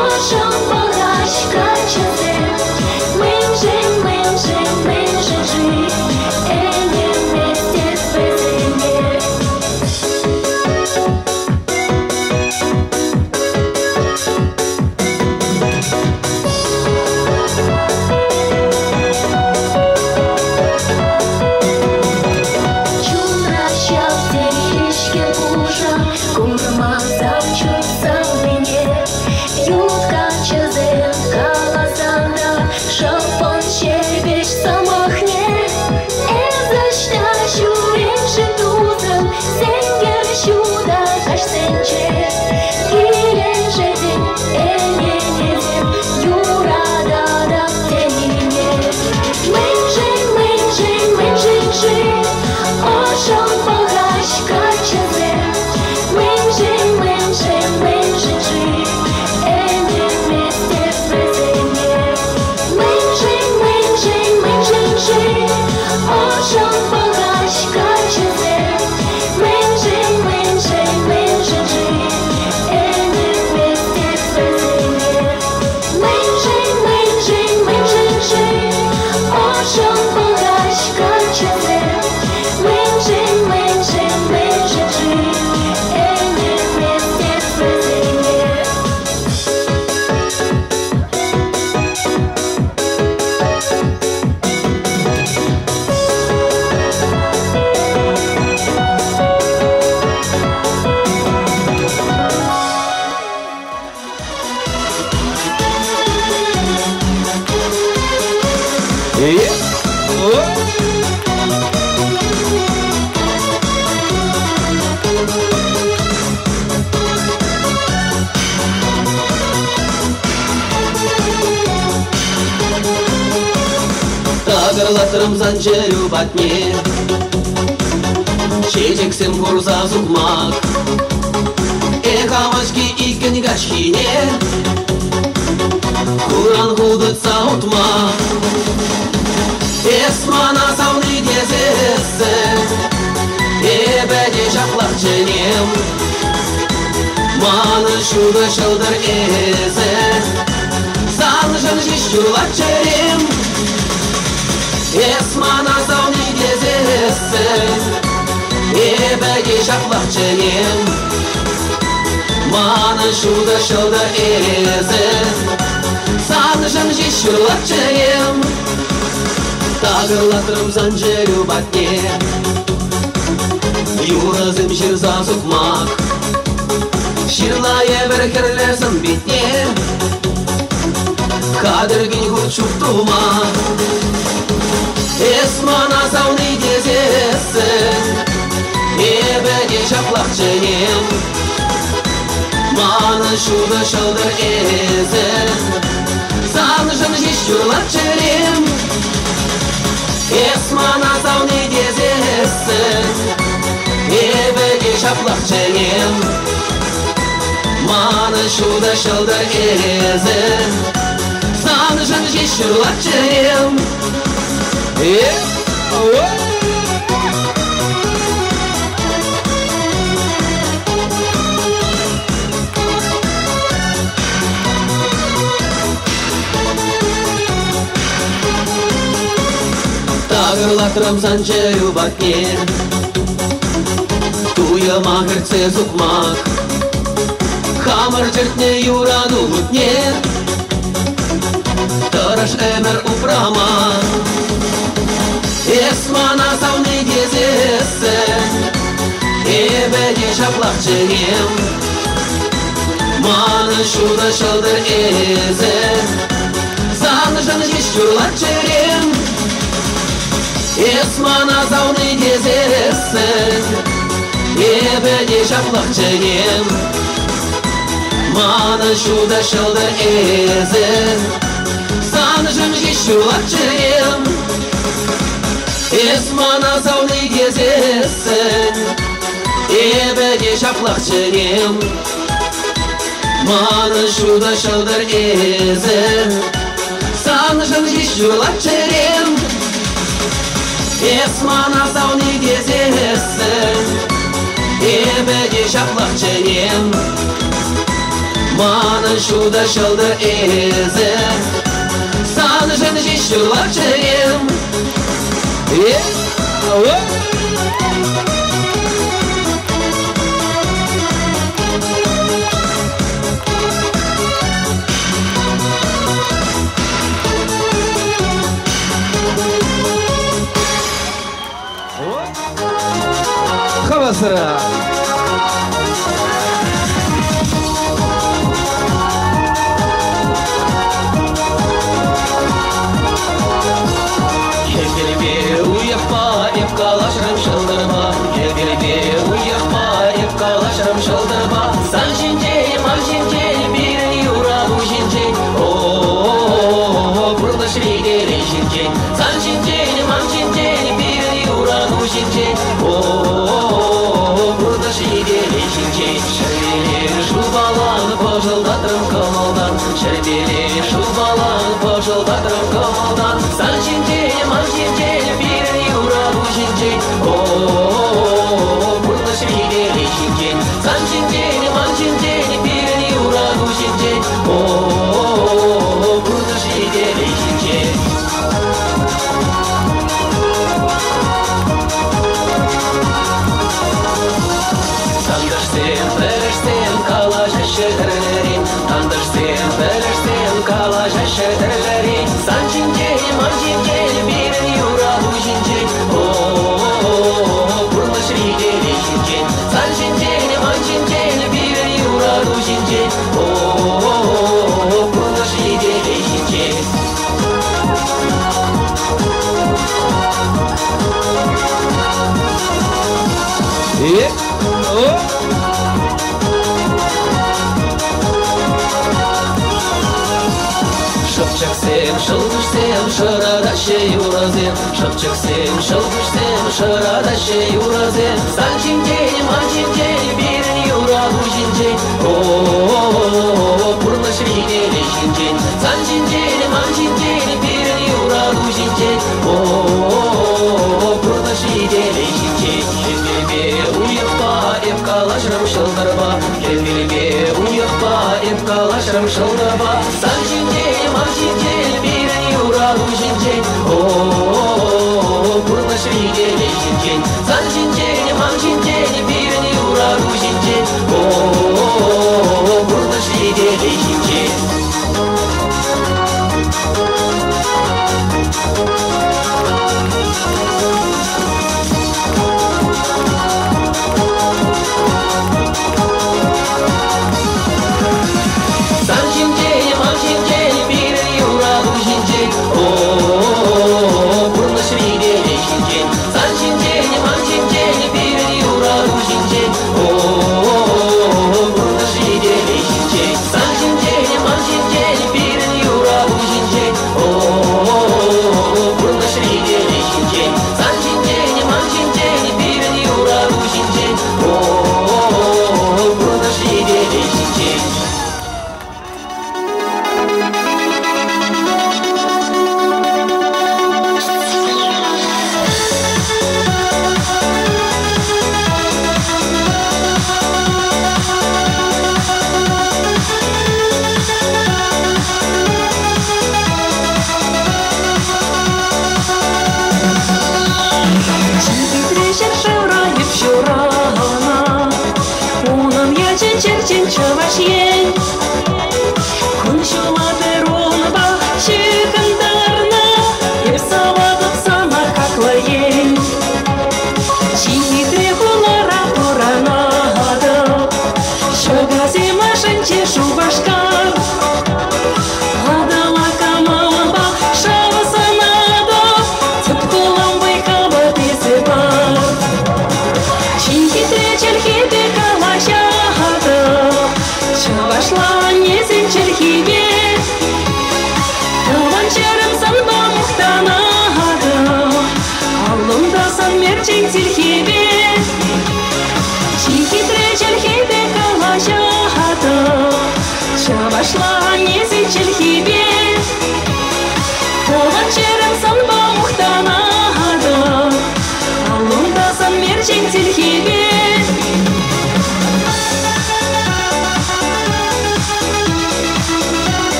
ошам пахач качезе, мэнжэнь, эне вместе везенье. Чуращал теришке пужа, курман завчутся в вине, Тағырлатырым занжеру батне Шежексем курса зукмак Экамашки икен гашкине Куран худыца утма Эсмана сауны дезесі Эбәде жаплақ женем Маны шуды шылдыр эзі Санжын жишчулат жерем Эсмана сауны дезесі Эбәде жаплақ женем Маны шуды шылдыр эзі Санжын жишчулат жерем Тағырлатырым занжеру батне Юразым жирза зукмак Ширлая бір кірлерсін бетне Қадыргін күрчук тума Эсмана сауны дезесі Эбәде жаплақ женем Маны шуды шылдыр эзі Санжын жишчулат жерем Эсмана сауны дезесі Эбәде жаплақ женем Маны шуды шылдыр эзі Санжын жишчулат жерем Тағырлатырым занжеру батне Туя мағырце зукмак Хамыр жертне юрану бұтне Тұрыш әмір ұпрама Эсмана сауны дезесі Эбәде жаплақ женем Маны шуды шылдыр эзі Санжын жишчулат жерем Эсмана сауны дезесі Эбәде жаплақ женем Маны шуды шылдыр эзі Санжын жишчулат жерем Эсмана сауны дезесі Эбәде жаплақ женем Маны шуды шылдыр эзі Санжын жишчулат жерем Эсмана сауны дезесі Эбәде жаплақ женем Маны шуды шылдыр эзі Санжын жишчулат жерем Хавасыра Сан жинжей, мал жинжей, бирін юрану жинжей Бұрлыш рейдері жинжей Сан жинжей, мал жинжей, бирін юрану жинжей шапчыксем, шылгышсем, шырадаще юразем, шапчыксем, шылгышсем, шырадаще юразем. Санчинтень, манчинтень, бирин юраду жинчень. О, пурныш ридели жинчень. Санчинтень, манчинтень, бирин юраду жинчень. О, пурныш ридели жинчень. Келбелбе уйықпа, еп калашрым шылдырба. Келбелбе уйықпа, еп калашрым шылдырба. Санчинтень, манчинтень, бирин юраду жинчень. О, пурныш ридели жинчень. Санчинтень, манчинтень, бирин юраду жинчень. О, пурныш ридели жинчень.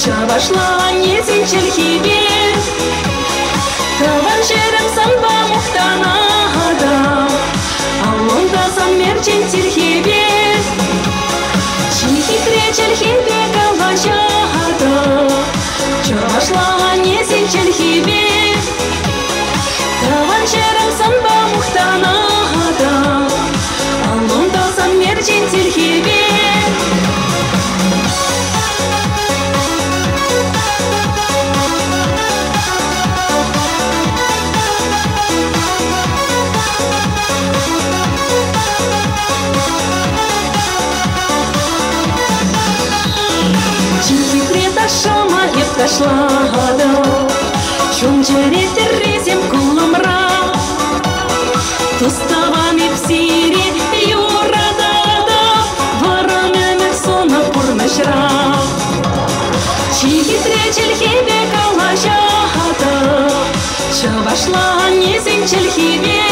Чавашла не зинчил хибе, таван жерем самба мухтанада, алонда саммерчен тирхибе, чихи тречел хибе калвачада. Чавашла не зинчил хибе, таван жерем самба мухтанада, алонда саммерчен тирхибе. Шама епкашла гадо, чунчере террезем кулумра, туставами псири юрадада, вараме мерсона пурмешра. Чихи тречел хибе калашада, чавашла не зинчел хибе,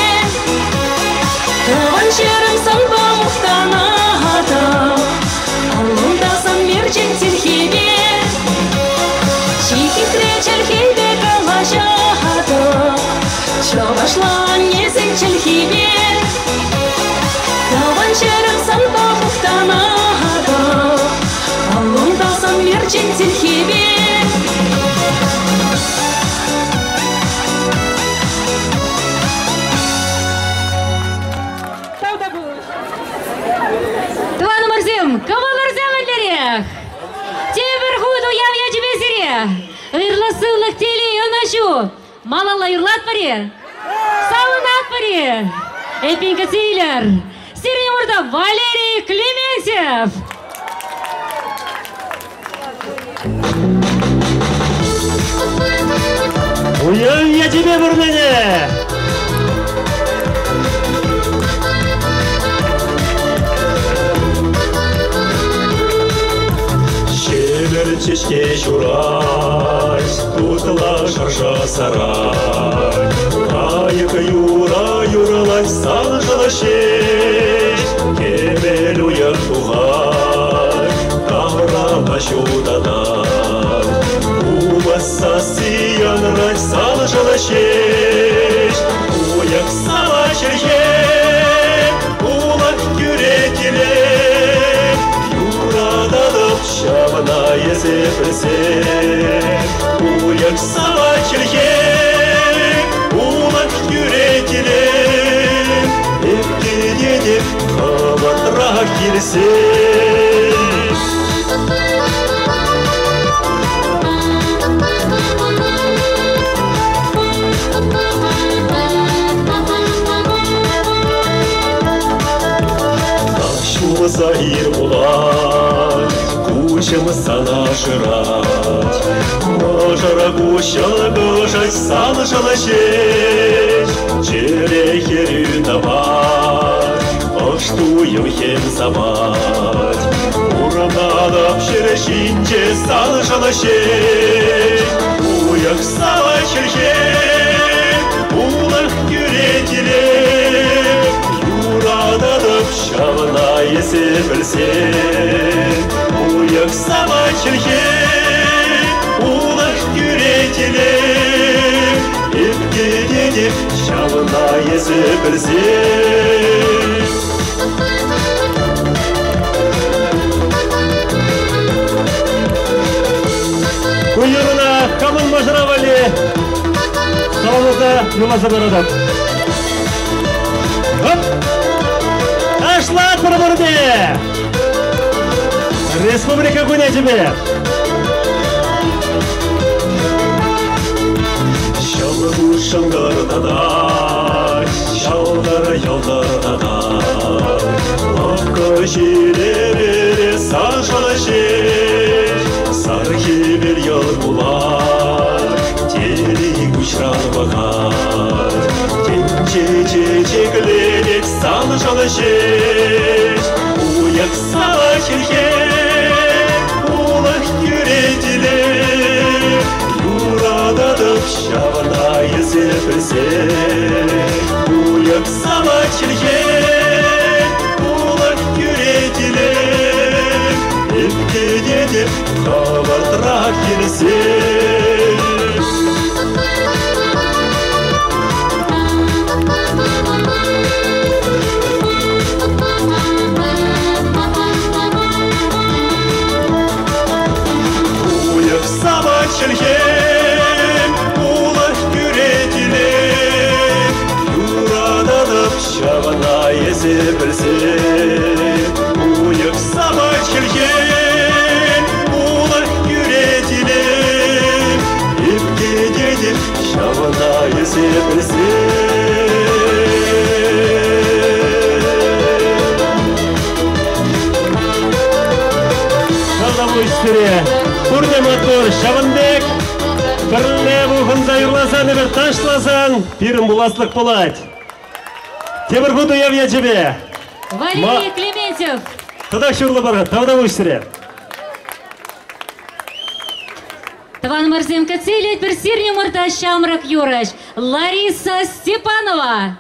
таван жерем самба мухтанада, алунда саммерчен тирхибе. черем санта мухтанада Аллондасан мерчен силхибе Туан Мурзим, каваларзам эллерех. Тебір худу явя тебе зире. Ырлы сыллық теле онашу. Малала юрлат паре. Сауынат паре. Эпинка сейлер. Сирен урда Валерий Клементьев. Уявья тебе бурныне! Чешке журай, тутла шарша сарай. Кайык юра юралай салжала шеш, кемел уяр туғай, каврала шудадай. Убаса сиянрай салжала шеш, уяк сала шерхен, улак күретелен, юрадалып шабына езепілсен. Уяк сала шерхен, улак күретелен, епкеде деп қабатырақ келсен. Заир булать, кучам сана жрать. Можара гуща гожать, сан жалачеч, черехерю давать, оштуем хем замать. Уранада пшерешинче сан жалачеч, уяк сала черхен, улах күретелен. Юрададып шавына езепілсен, уяк сама черхен, улах күретелен, епкеде деп шавына езепілсен. Куюрына камын мажыравали, салонуда юлаза барадап. Хоп! Ашлат бір-бірде! Республика көне тебе! Шалғы шыңғырдадай, шалдар ялдардадай, аққа желе бере сажала жер, сархебел ял бұлар, телі күшран бағар, Чечекленек сан жалы жер, уяк сала келген, улақ күретелер. Юрададып шавына езепілсен, уяк сала келген, улақ күретелер. Епкеде деп қабатырақ келсен. Шелхен, улах күретелен, юрададып шавына езепілсен. Уяк сама шелхен, улах күретелен, епкеде деп шавына езепілсен. Қалдаму істере, Құрды мотор Шабынбек, біріне бұғында юрласан, бір ташласан, бірін бұласлық болады. Темір бұды явия жебе. Валерий Клементьев. Тадақ шурлы барға, тавдаму істере. Таван Мурзим кацелет бір сирне мұрта шамрак юраш. Лариса Степанова.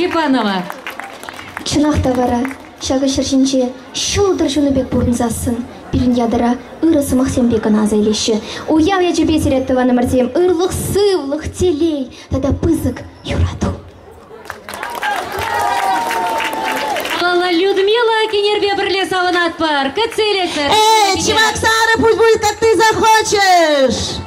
Степанова. Чынақ тавара, шағы шыршынче, шылдыр жуныбек бұрынзасын. Бірін ядыра, ұрысы Мақсембекін азайлеші. Уяу я жебе серет таваны мәртем, ұрлық, сывлық, телей, тада пызык, юраду. Алла Людмила Кенербе бірлес аванат бар. Кацелектор. Чувак, Сара, пусть будет, как ты захочешь.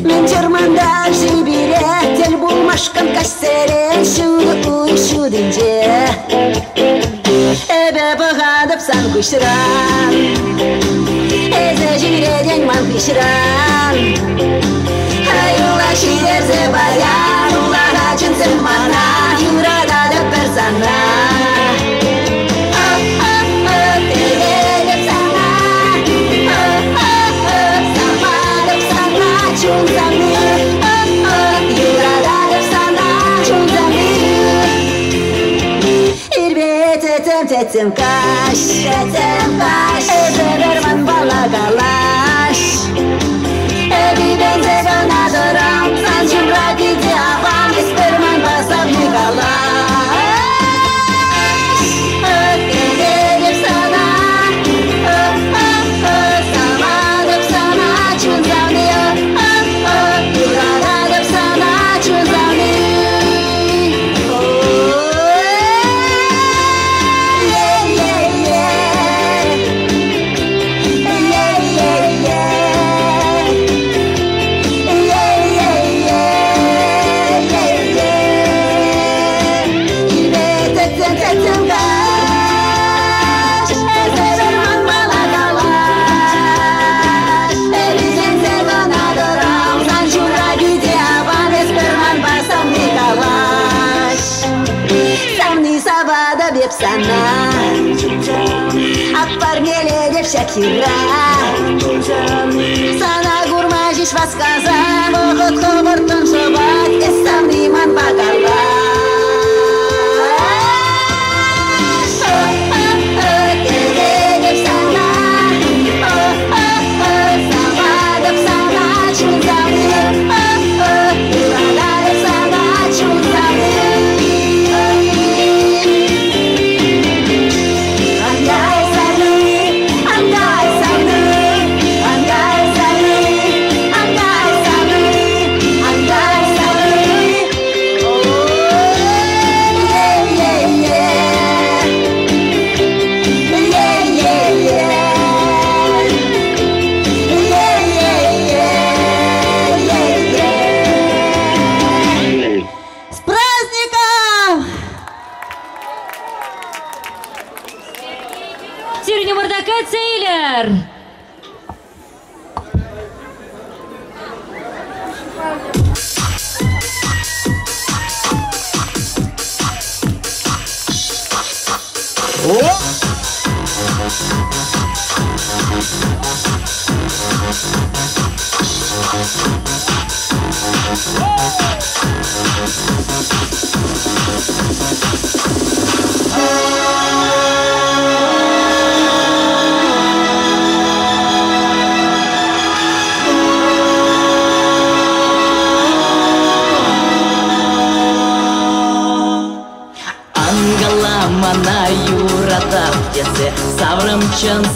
Мен Жерманда жібереттел болмашқан кәстерен шуды уй шудынже Әбе бұғадып сан күшіран Әзі жібереден ман күшіран Айула шидерзе баян Улаға жынсын мана Юрадады персана Tettim kaş, Ezeverman bala galaş Evi benze bana duram Sancım rakiti avam İsperman basam yıkalaş Ötkedelim sana Samadım sana çunzanıyor Yuradadım sana çunzanıyor Sana Аппаргеле деп Шакира Sana гурмажиш васказам Охот хобортон шобат Эсам риман багала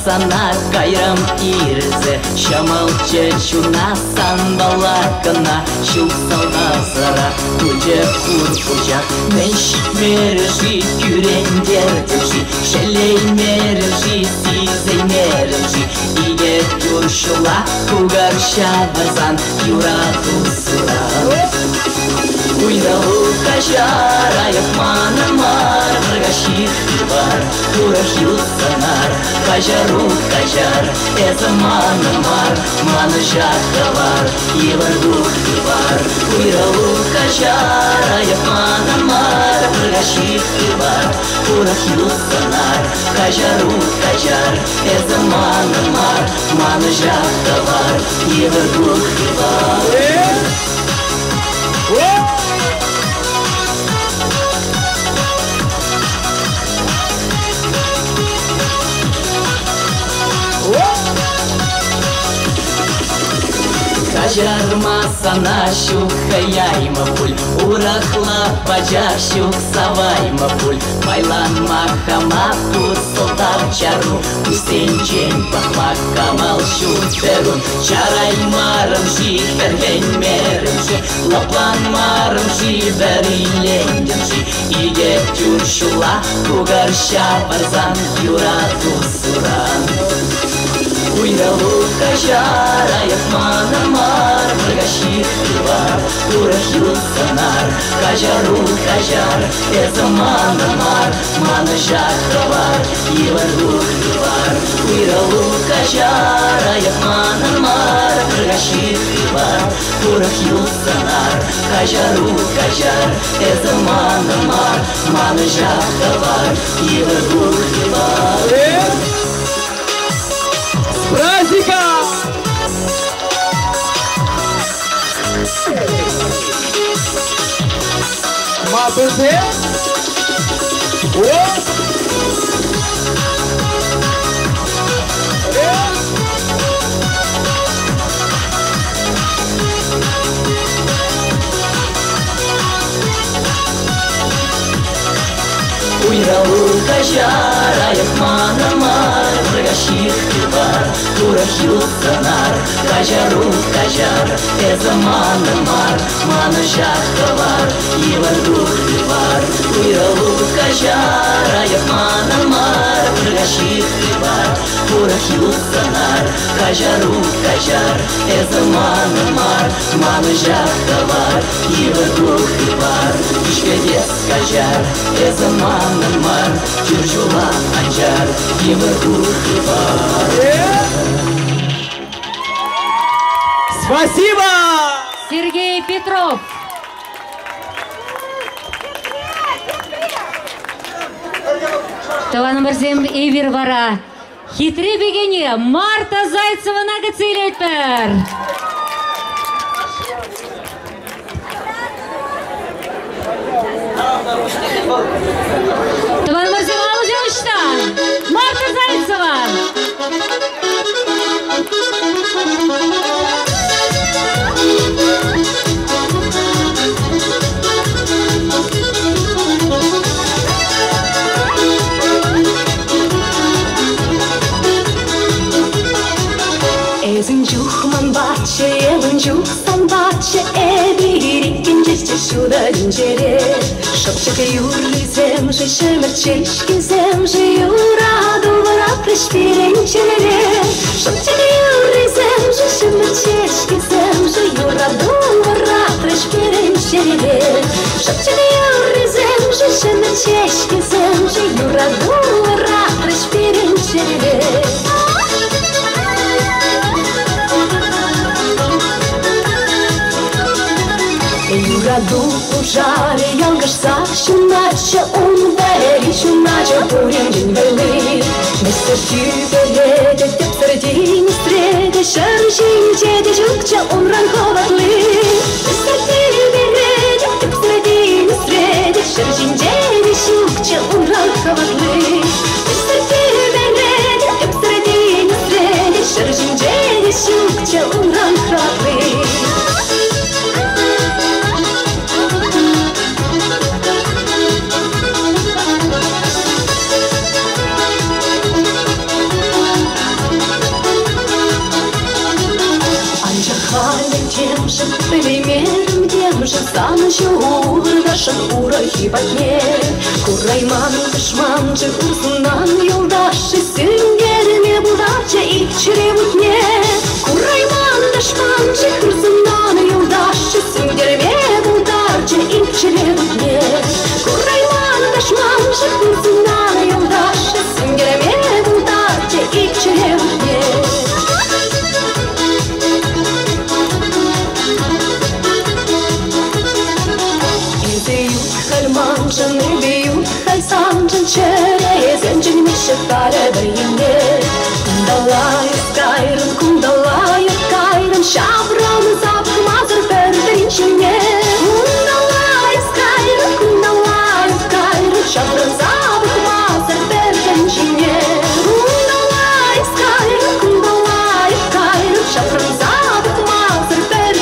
Sana kayram irze Şamalçı şuna sanbalakına Şu salgazara Kuce kurkuca Menşik merji Küren derdici Şeley merji Sizey merji İge durşula Kugar şabazan Yuradu sıra Uynalı kaşar Ayakmanı mar Rıgaşik var Kurahil sanar Kajarу kajar Ezamаны mar Mаны жақталар Еларду var Uyralı kaşar Ayakmanı mar Rıgaşik var Kurahil sanar Kajarу kajar Ezamаны mar Mаны жақталар Еларду var Баджарма санашу хаяйма пуль, урахла баджарщук савайма пуль, байлан махамату солдавчару, пустенчен пахмак камалшу терун, чарай марамши берлен меремши, лаплан марамши бериленджи, иге тюршула кугарша барзан юрату суран. Уйралу кажара, яхмана мар, прыгащик кривар, урахил санар, кажару кажар, эзамана мар, мана жахтавар, ивару кривар. Уйралу кажара, яхмана мар, прыгащик кривар, урахил санар, кажару кажар, эзамана мар, мана жахтавар, ивару кривар. Праздника! Матузе! Уйралу кажара, яхмана мар, прыгащик кривар, урахил санар, кажару кажар, эзамана мар, мана жахтавар, ивару кривар. Уйралу кажара, яхмана мар, прыгащик кривар, урахил санар, кажару кажар, эзамана мар, мана жахтавар, ивару кривар. Ишкедес кажар, эзамана мар, чуржула анжар, ивару кривар. Спасибо! Сергей Петров. Таван Марзем Эвир Вара. Хитри бегене Марта Зайцева на Гацилетер. Таван Марзем Алжевичта. Марта Зайцева. Ezunjuhman bahçe, evunjuhsan bahçe, ebirikin cece şuda dincere. Şapşaka yurli zemşe, şemerçeşki zemşe, yuradu vara preşpirençere. Şapşaka yurli zemşe, şemerçeşki zemşe, yuradu vara preşpirençere. Şapşaka yurli zemşe, şemerçeşki zemşe, yuradu vara preşpirençere. Юраду пожаре, янгаш сакшунача, умверичунача, бурин динвели. Мистер Тюбеледе, теп средини стреде, шаржинчеде, жукча, умран коватли. Мистер Тюбеледе, теп средини стреде, шаржинчеде, жукча, умран коватли. Мистер Тюбеледе, теп средини стреде, шаржинчеде, жукча, умран коватли. Примером тем же станущим урдашын урахи батне. Курайман дышман же урсунан юлдашы, сүнгерме булдача икчере бутне. Курайман дышман же урсунан юлдашы, сүнгерме булдача икчере бутне. Курайман дышман же урсунан юлдашы, сүнгерме булдача икчере бутне. Манжаны бьют, хайсанжан чере, зенжин мишетаре дайне. Кундалая кайран, шабран запах мазар пердинчине. Кундалая кайран, шабран запах мазар пердинчине. Кундалая кайран, шабран запах мазар пердинчине.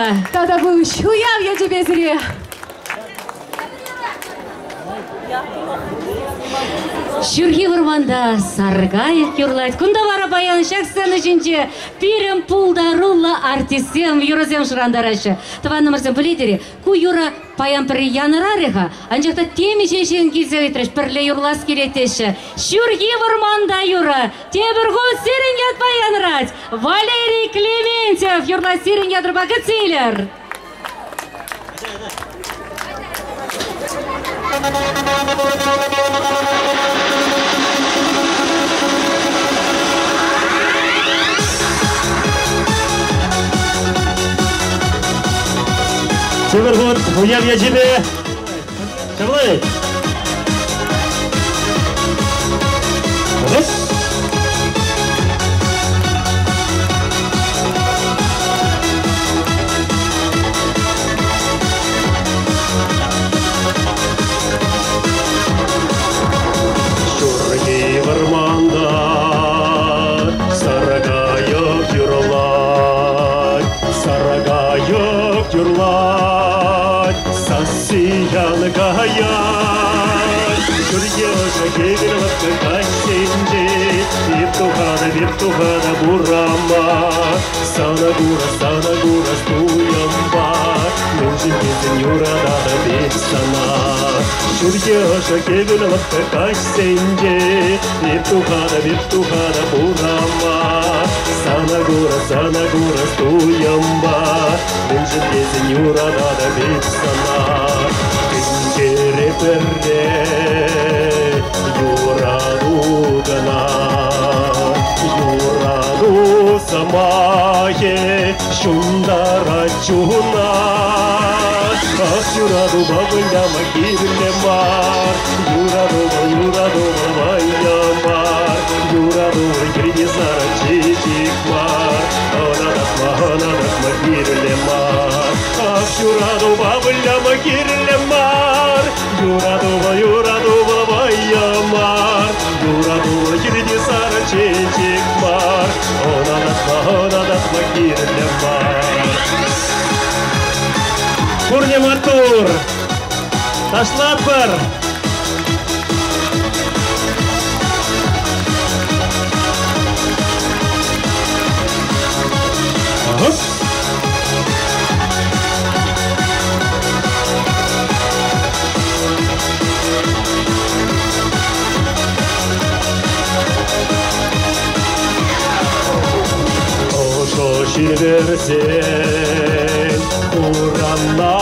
Саргаева. Тада буш, уяв я тебе зря. Шүрхи вырманда Саргаев юрлайт. Кунда бара баян шақсан үшінші пирім пулдарулла артистем юрозем шырандарашы. Таван номерсен біледері, ку юра паян пірі янырарыға, анжақта темі шешен келсе өйтіріш, пірлі юрлас келетеші. Шүрхи вырманда юра, тебіргі серін ят баянырать. Валерий Клементьев юрлас серін ядыр бақы целер. Севергот, уяв я тебе. Шаблай. Шүрхи вырманда Саргаев юрлай, Саргаев юрлай, Сасиян гаяй. Шүргеша кегіліп кайсенде, Виртухана бурама, Сана гура стуямба, Мünжіндезін юрадада бексана. Шүргеша кегіліп кайсенде, Виртухана бурама, Сана гура стуямба, Мünжіндезін юрадада бексана. Күндері бірде юраду гана, юраду самае шундара чуна. Ах, юраду бабыляма кирлемар, юраду вайямар, юраду киргизара чичикмар, анадасма кирлемар. Ах, юраду бабыляма кирлемар, юраду вайямар, юраду киргизара чичикмар, анадасма кирлемар. Курнем Артур, ташлап бір. Ошо шилберсен Уранна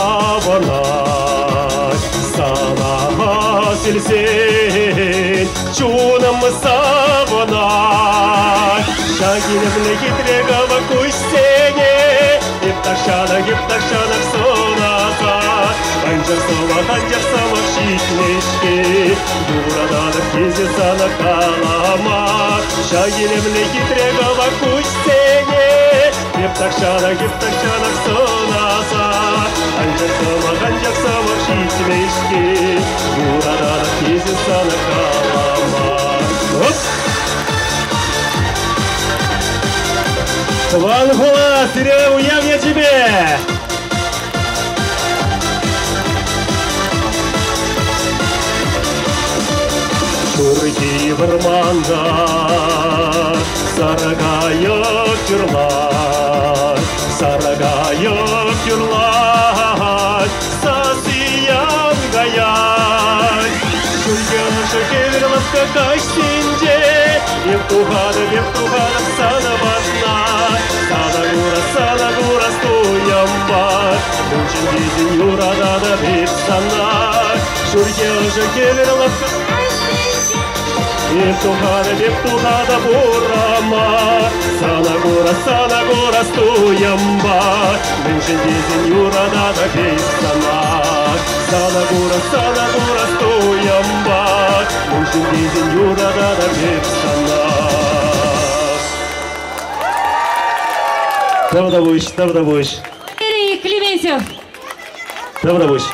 банай, Санаға сілсен Чунам сабанай. Шагилемле хитрегава кустене, Епташанак сонаса. Қанжар сама шитнешке, Юраданық кезде сана қалама. Шагилемле хитрегава кустене, Епташанак сонаса. Қанжар сама шитнешке, Юраданық кезде сана қалама. Ванхула, Сирея, уяв я тебе! Шүрхи вырманда Саргаев юрлай, Саргаев юрлай, Сасиян гаяй. Шүргеша кегіліп кайсенде, Виртухана сана барна, Сана гура стоямба, Мünжіндезін юрадада бексана. Шүргеша кегіліп Виртухана бурама, Сана гура стоямба, Мünжіндезін юрадада бексана. Сана гура стоямба, Мünжіндезін юрадада бексана. Давда будешь. Валерий Клементьев. Давда будешь.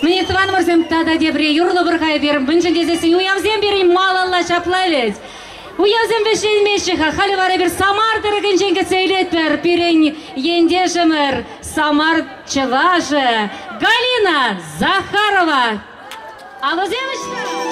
Мне Сван Мурсем тада дебри юрлы бұрғай берім. Бұншын дезесін уямзен берейін малалла шаплавет. Уязым бешелмешіға, халі бары бір самар дырығын женге сөйлет бір, бірін ендешімір, самар чылажы, Галина Захарова. Алло, девочка!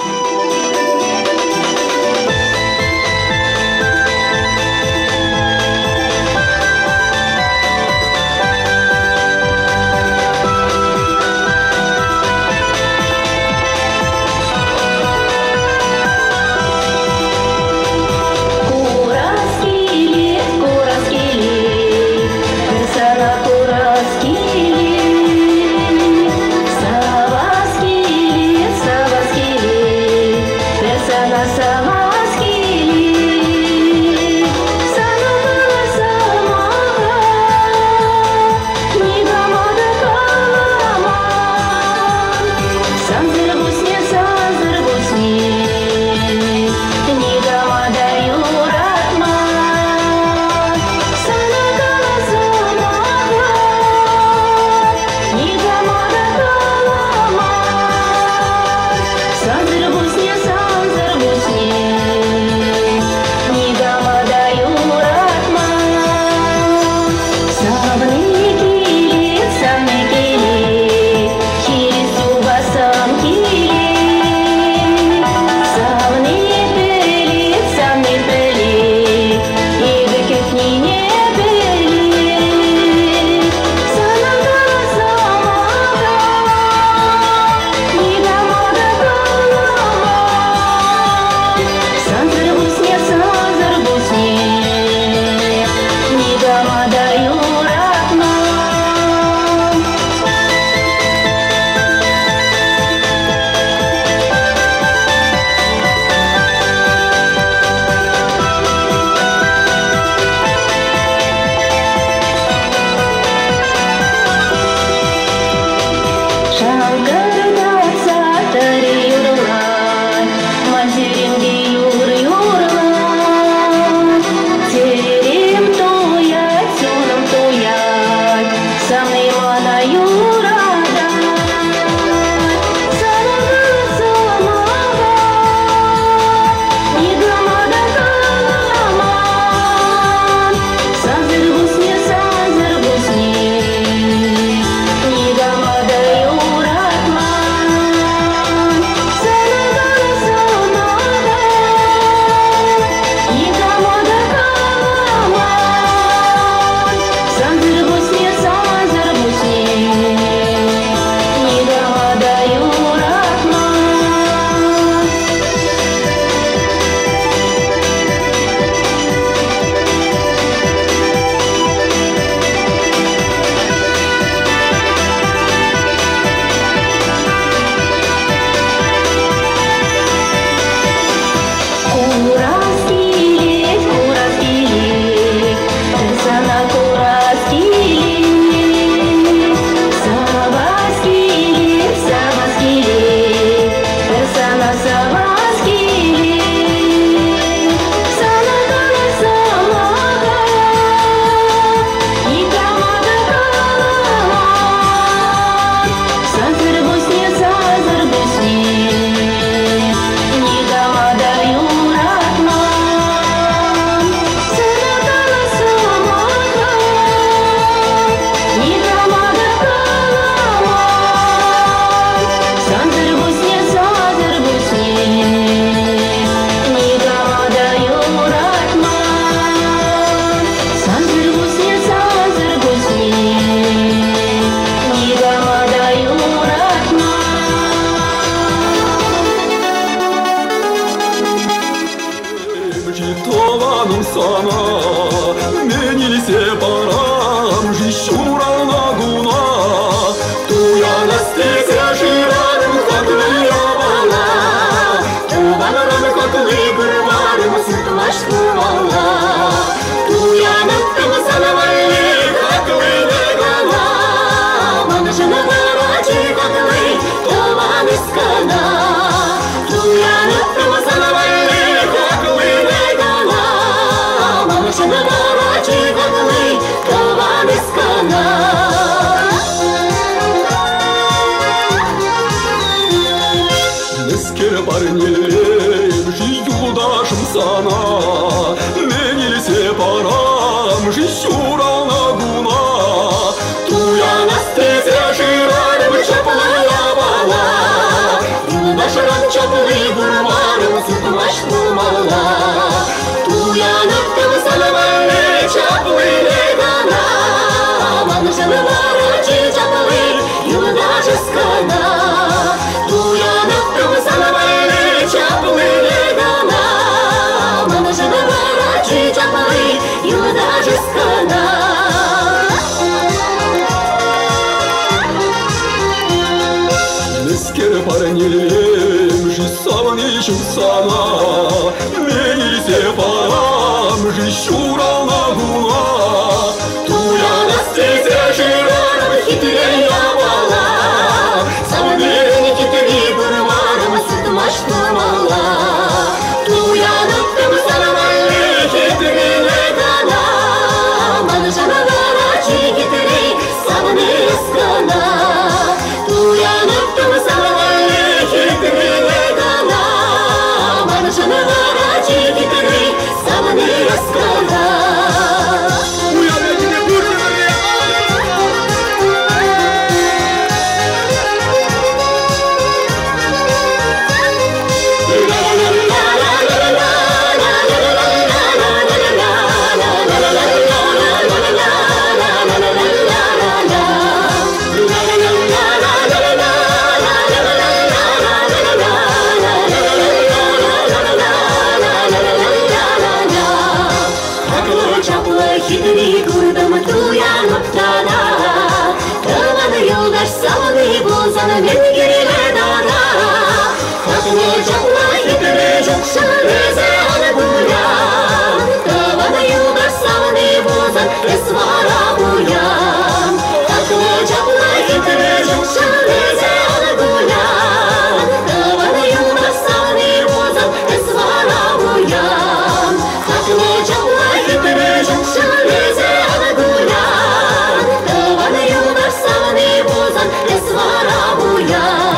Парнелем, жизнь удашим sana жыран чапылы бурмарым сытмаш тумала. Туянып санавалы чапылы легана, манжылары чи чапылы юлда жескана. Туянып санавалы чапылы легана, манжылары чи чапылы юлда жескана. Нескер парнилем жисаван ищу сана, менисе парам жищурал на гуна. Туя настезе жирарам хитрее вала, самдерни хитри бурмарам сытмаш тумала. Туя ныктым санавалы хитри легана, манжанавара чи хитри самны ескана. Туя ныктым санавалы хитри легана, манжанавара чи хитри самны ескана. Хитри курдым туянып тана, тываны юлдаш салыны болсан мен кереле дана. Хатыны жапла хитри жукшын резе аны буян, тываны юлдаш салыны болсан эсвара буян. Хатыны жапла хитри жукшын резе аны буян, тываны юлдаш салыны болсан эсвара буян. Хатыны жапла хитри жукшын резе аны буян, тываны юлдаш салыны болсан эсвара буян.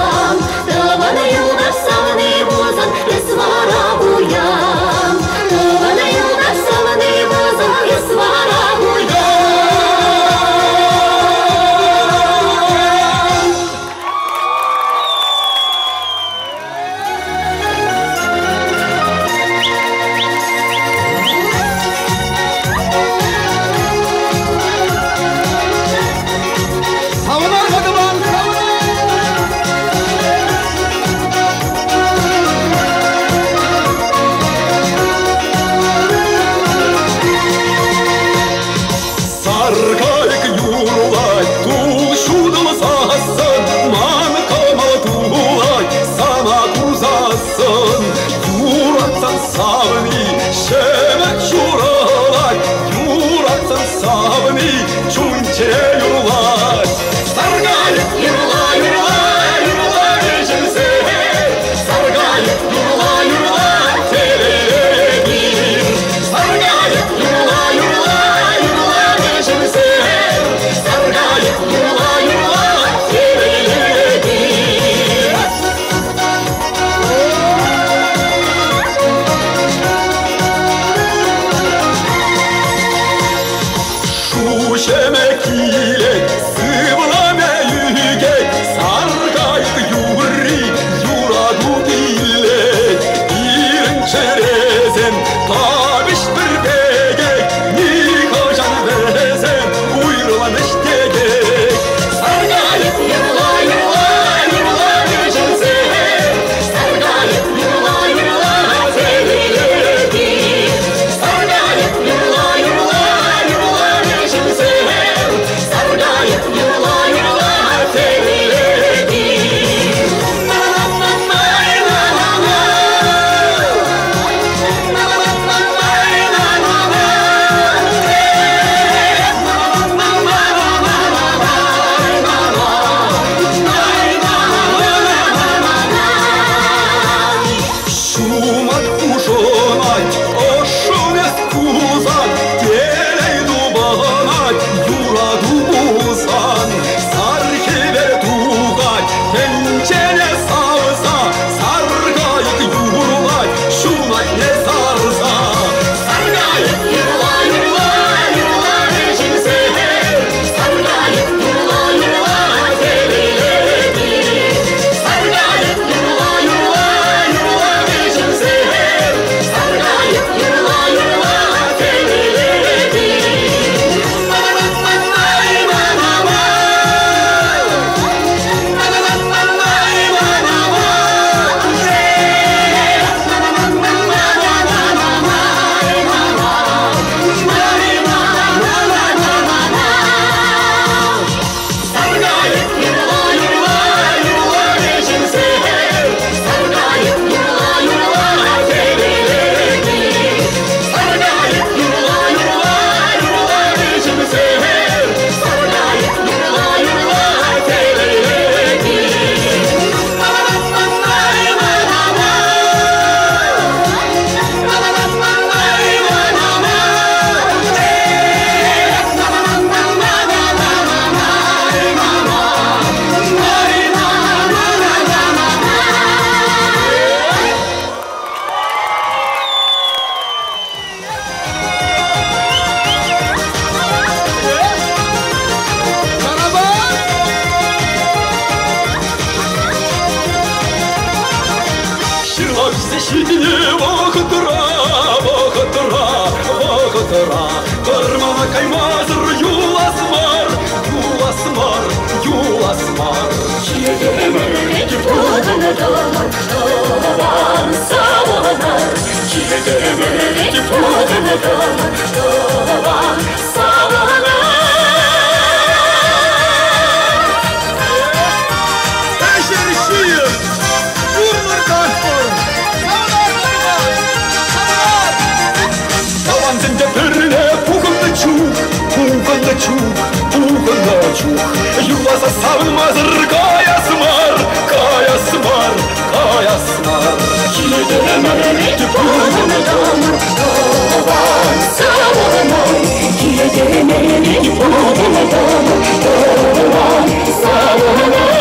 Şidine vakıtıra, vakıtıra, vakıtıra. Kırmana kaymazır yulasmar, yulasmar, yulasmar. Şidine vakıtıra, savanar. Şidine vakıtıra, savanar. Юласа савмазыр каясмар, каясмар, каясмар. Киедемерети подамадам, Кован саванар. Киедемерети подамадам, Кован саванар.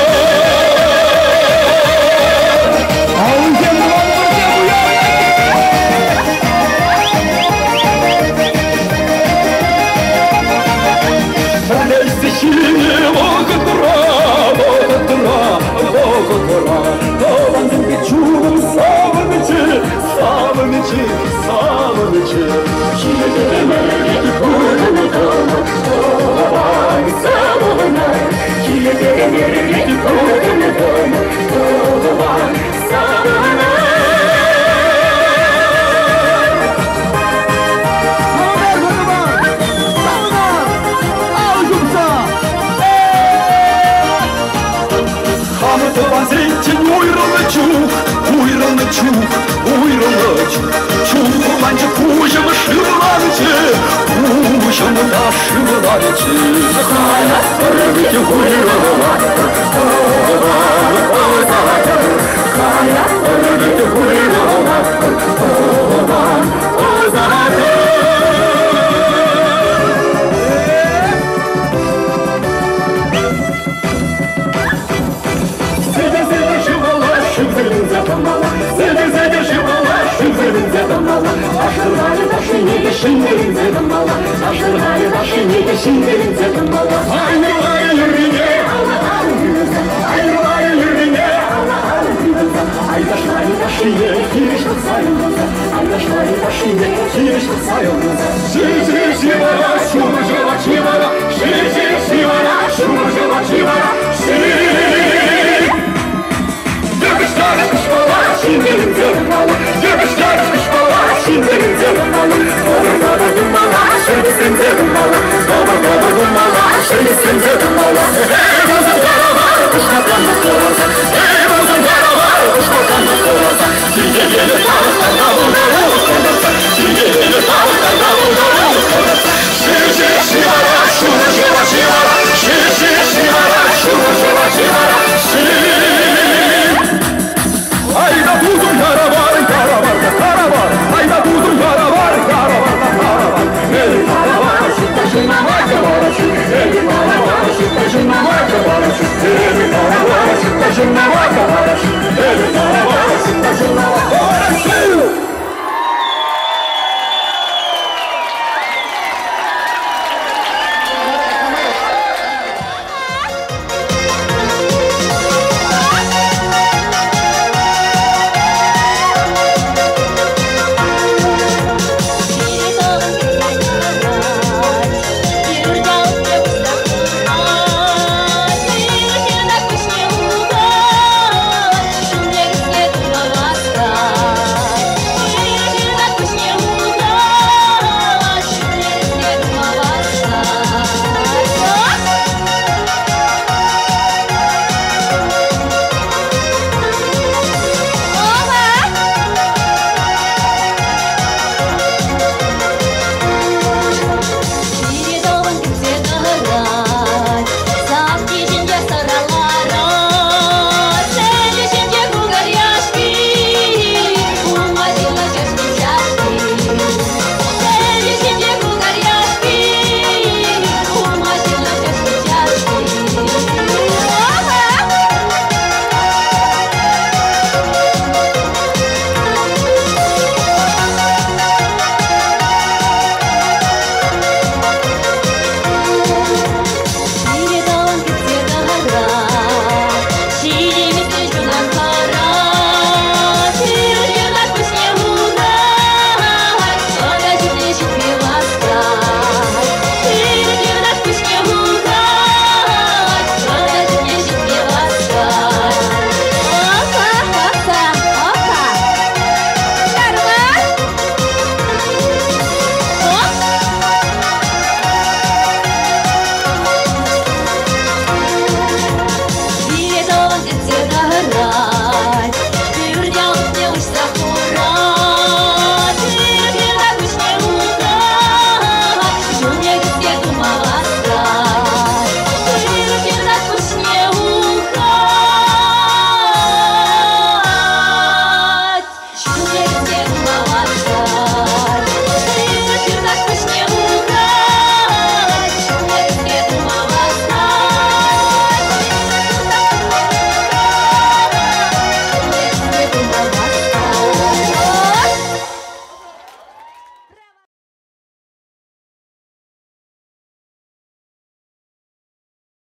Hey,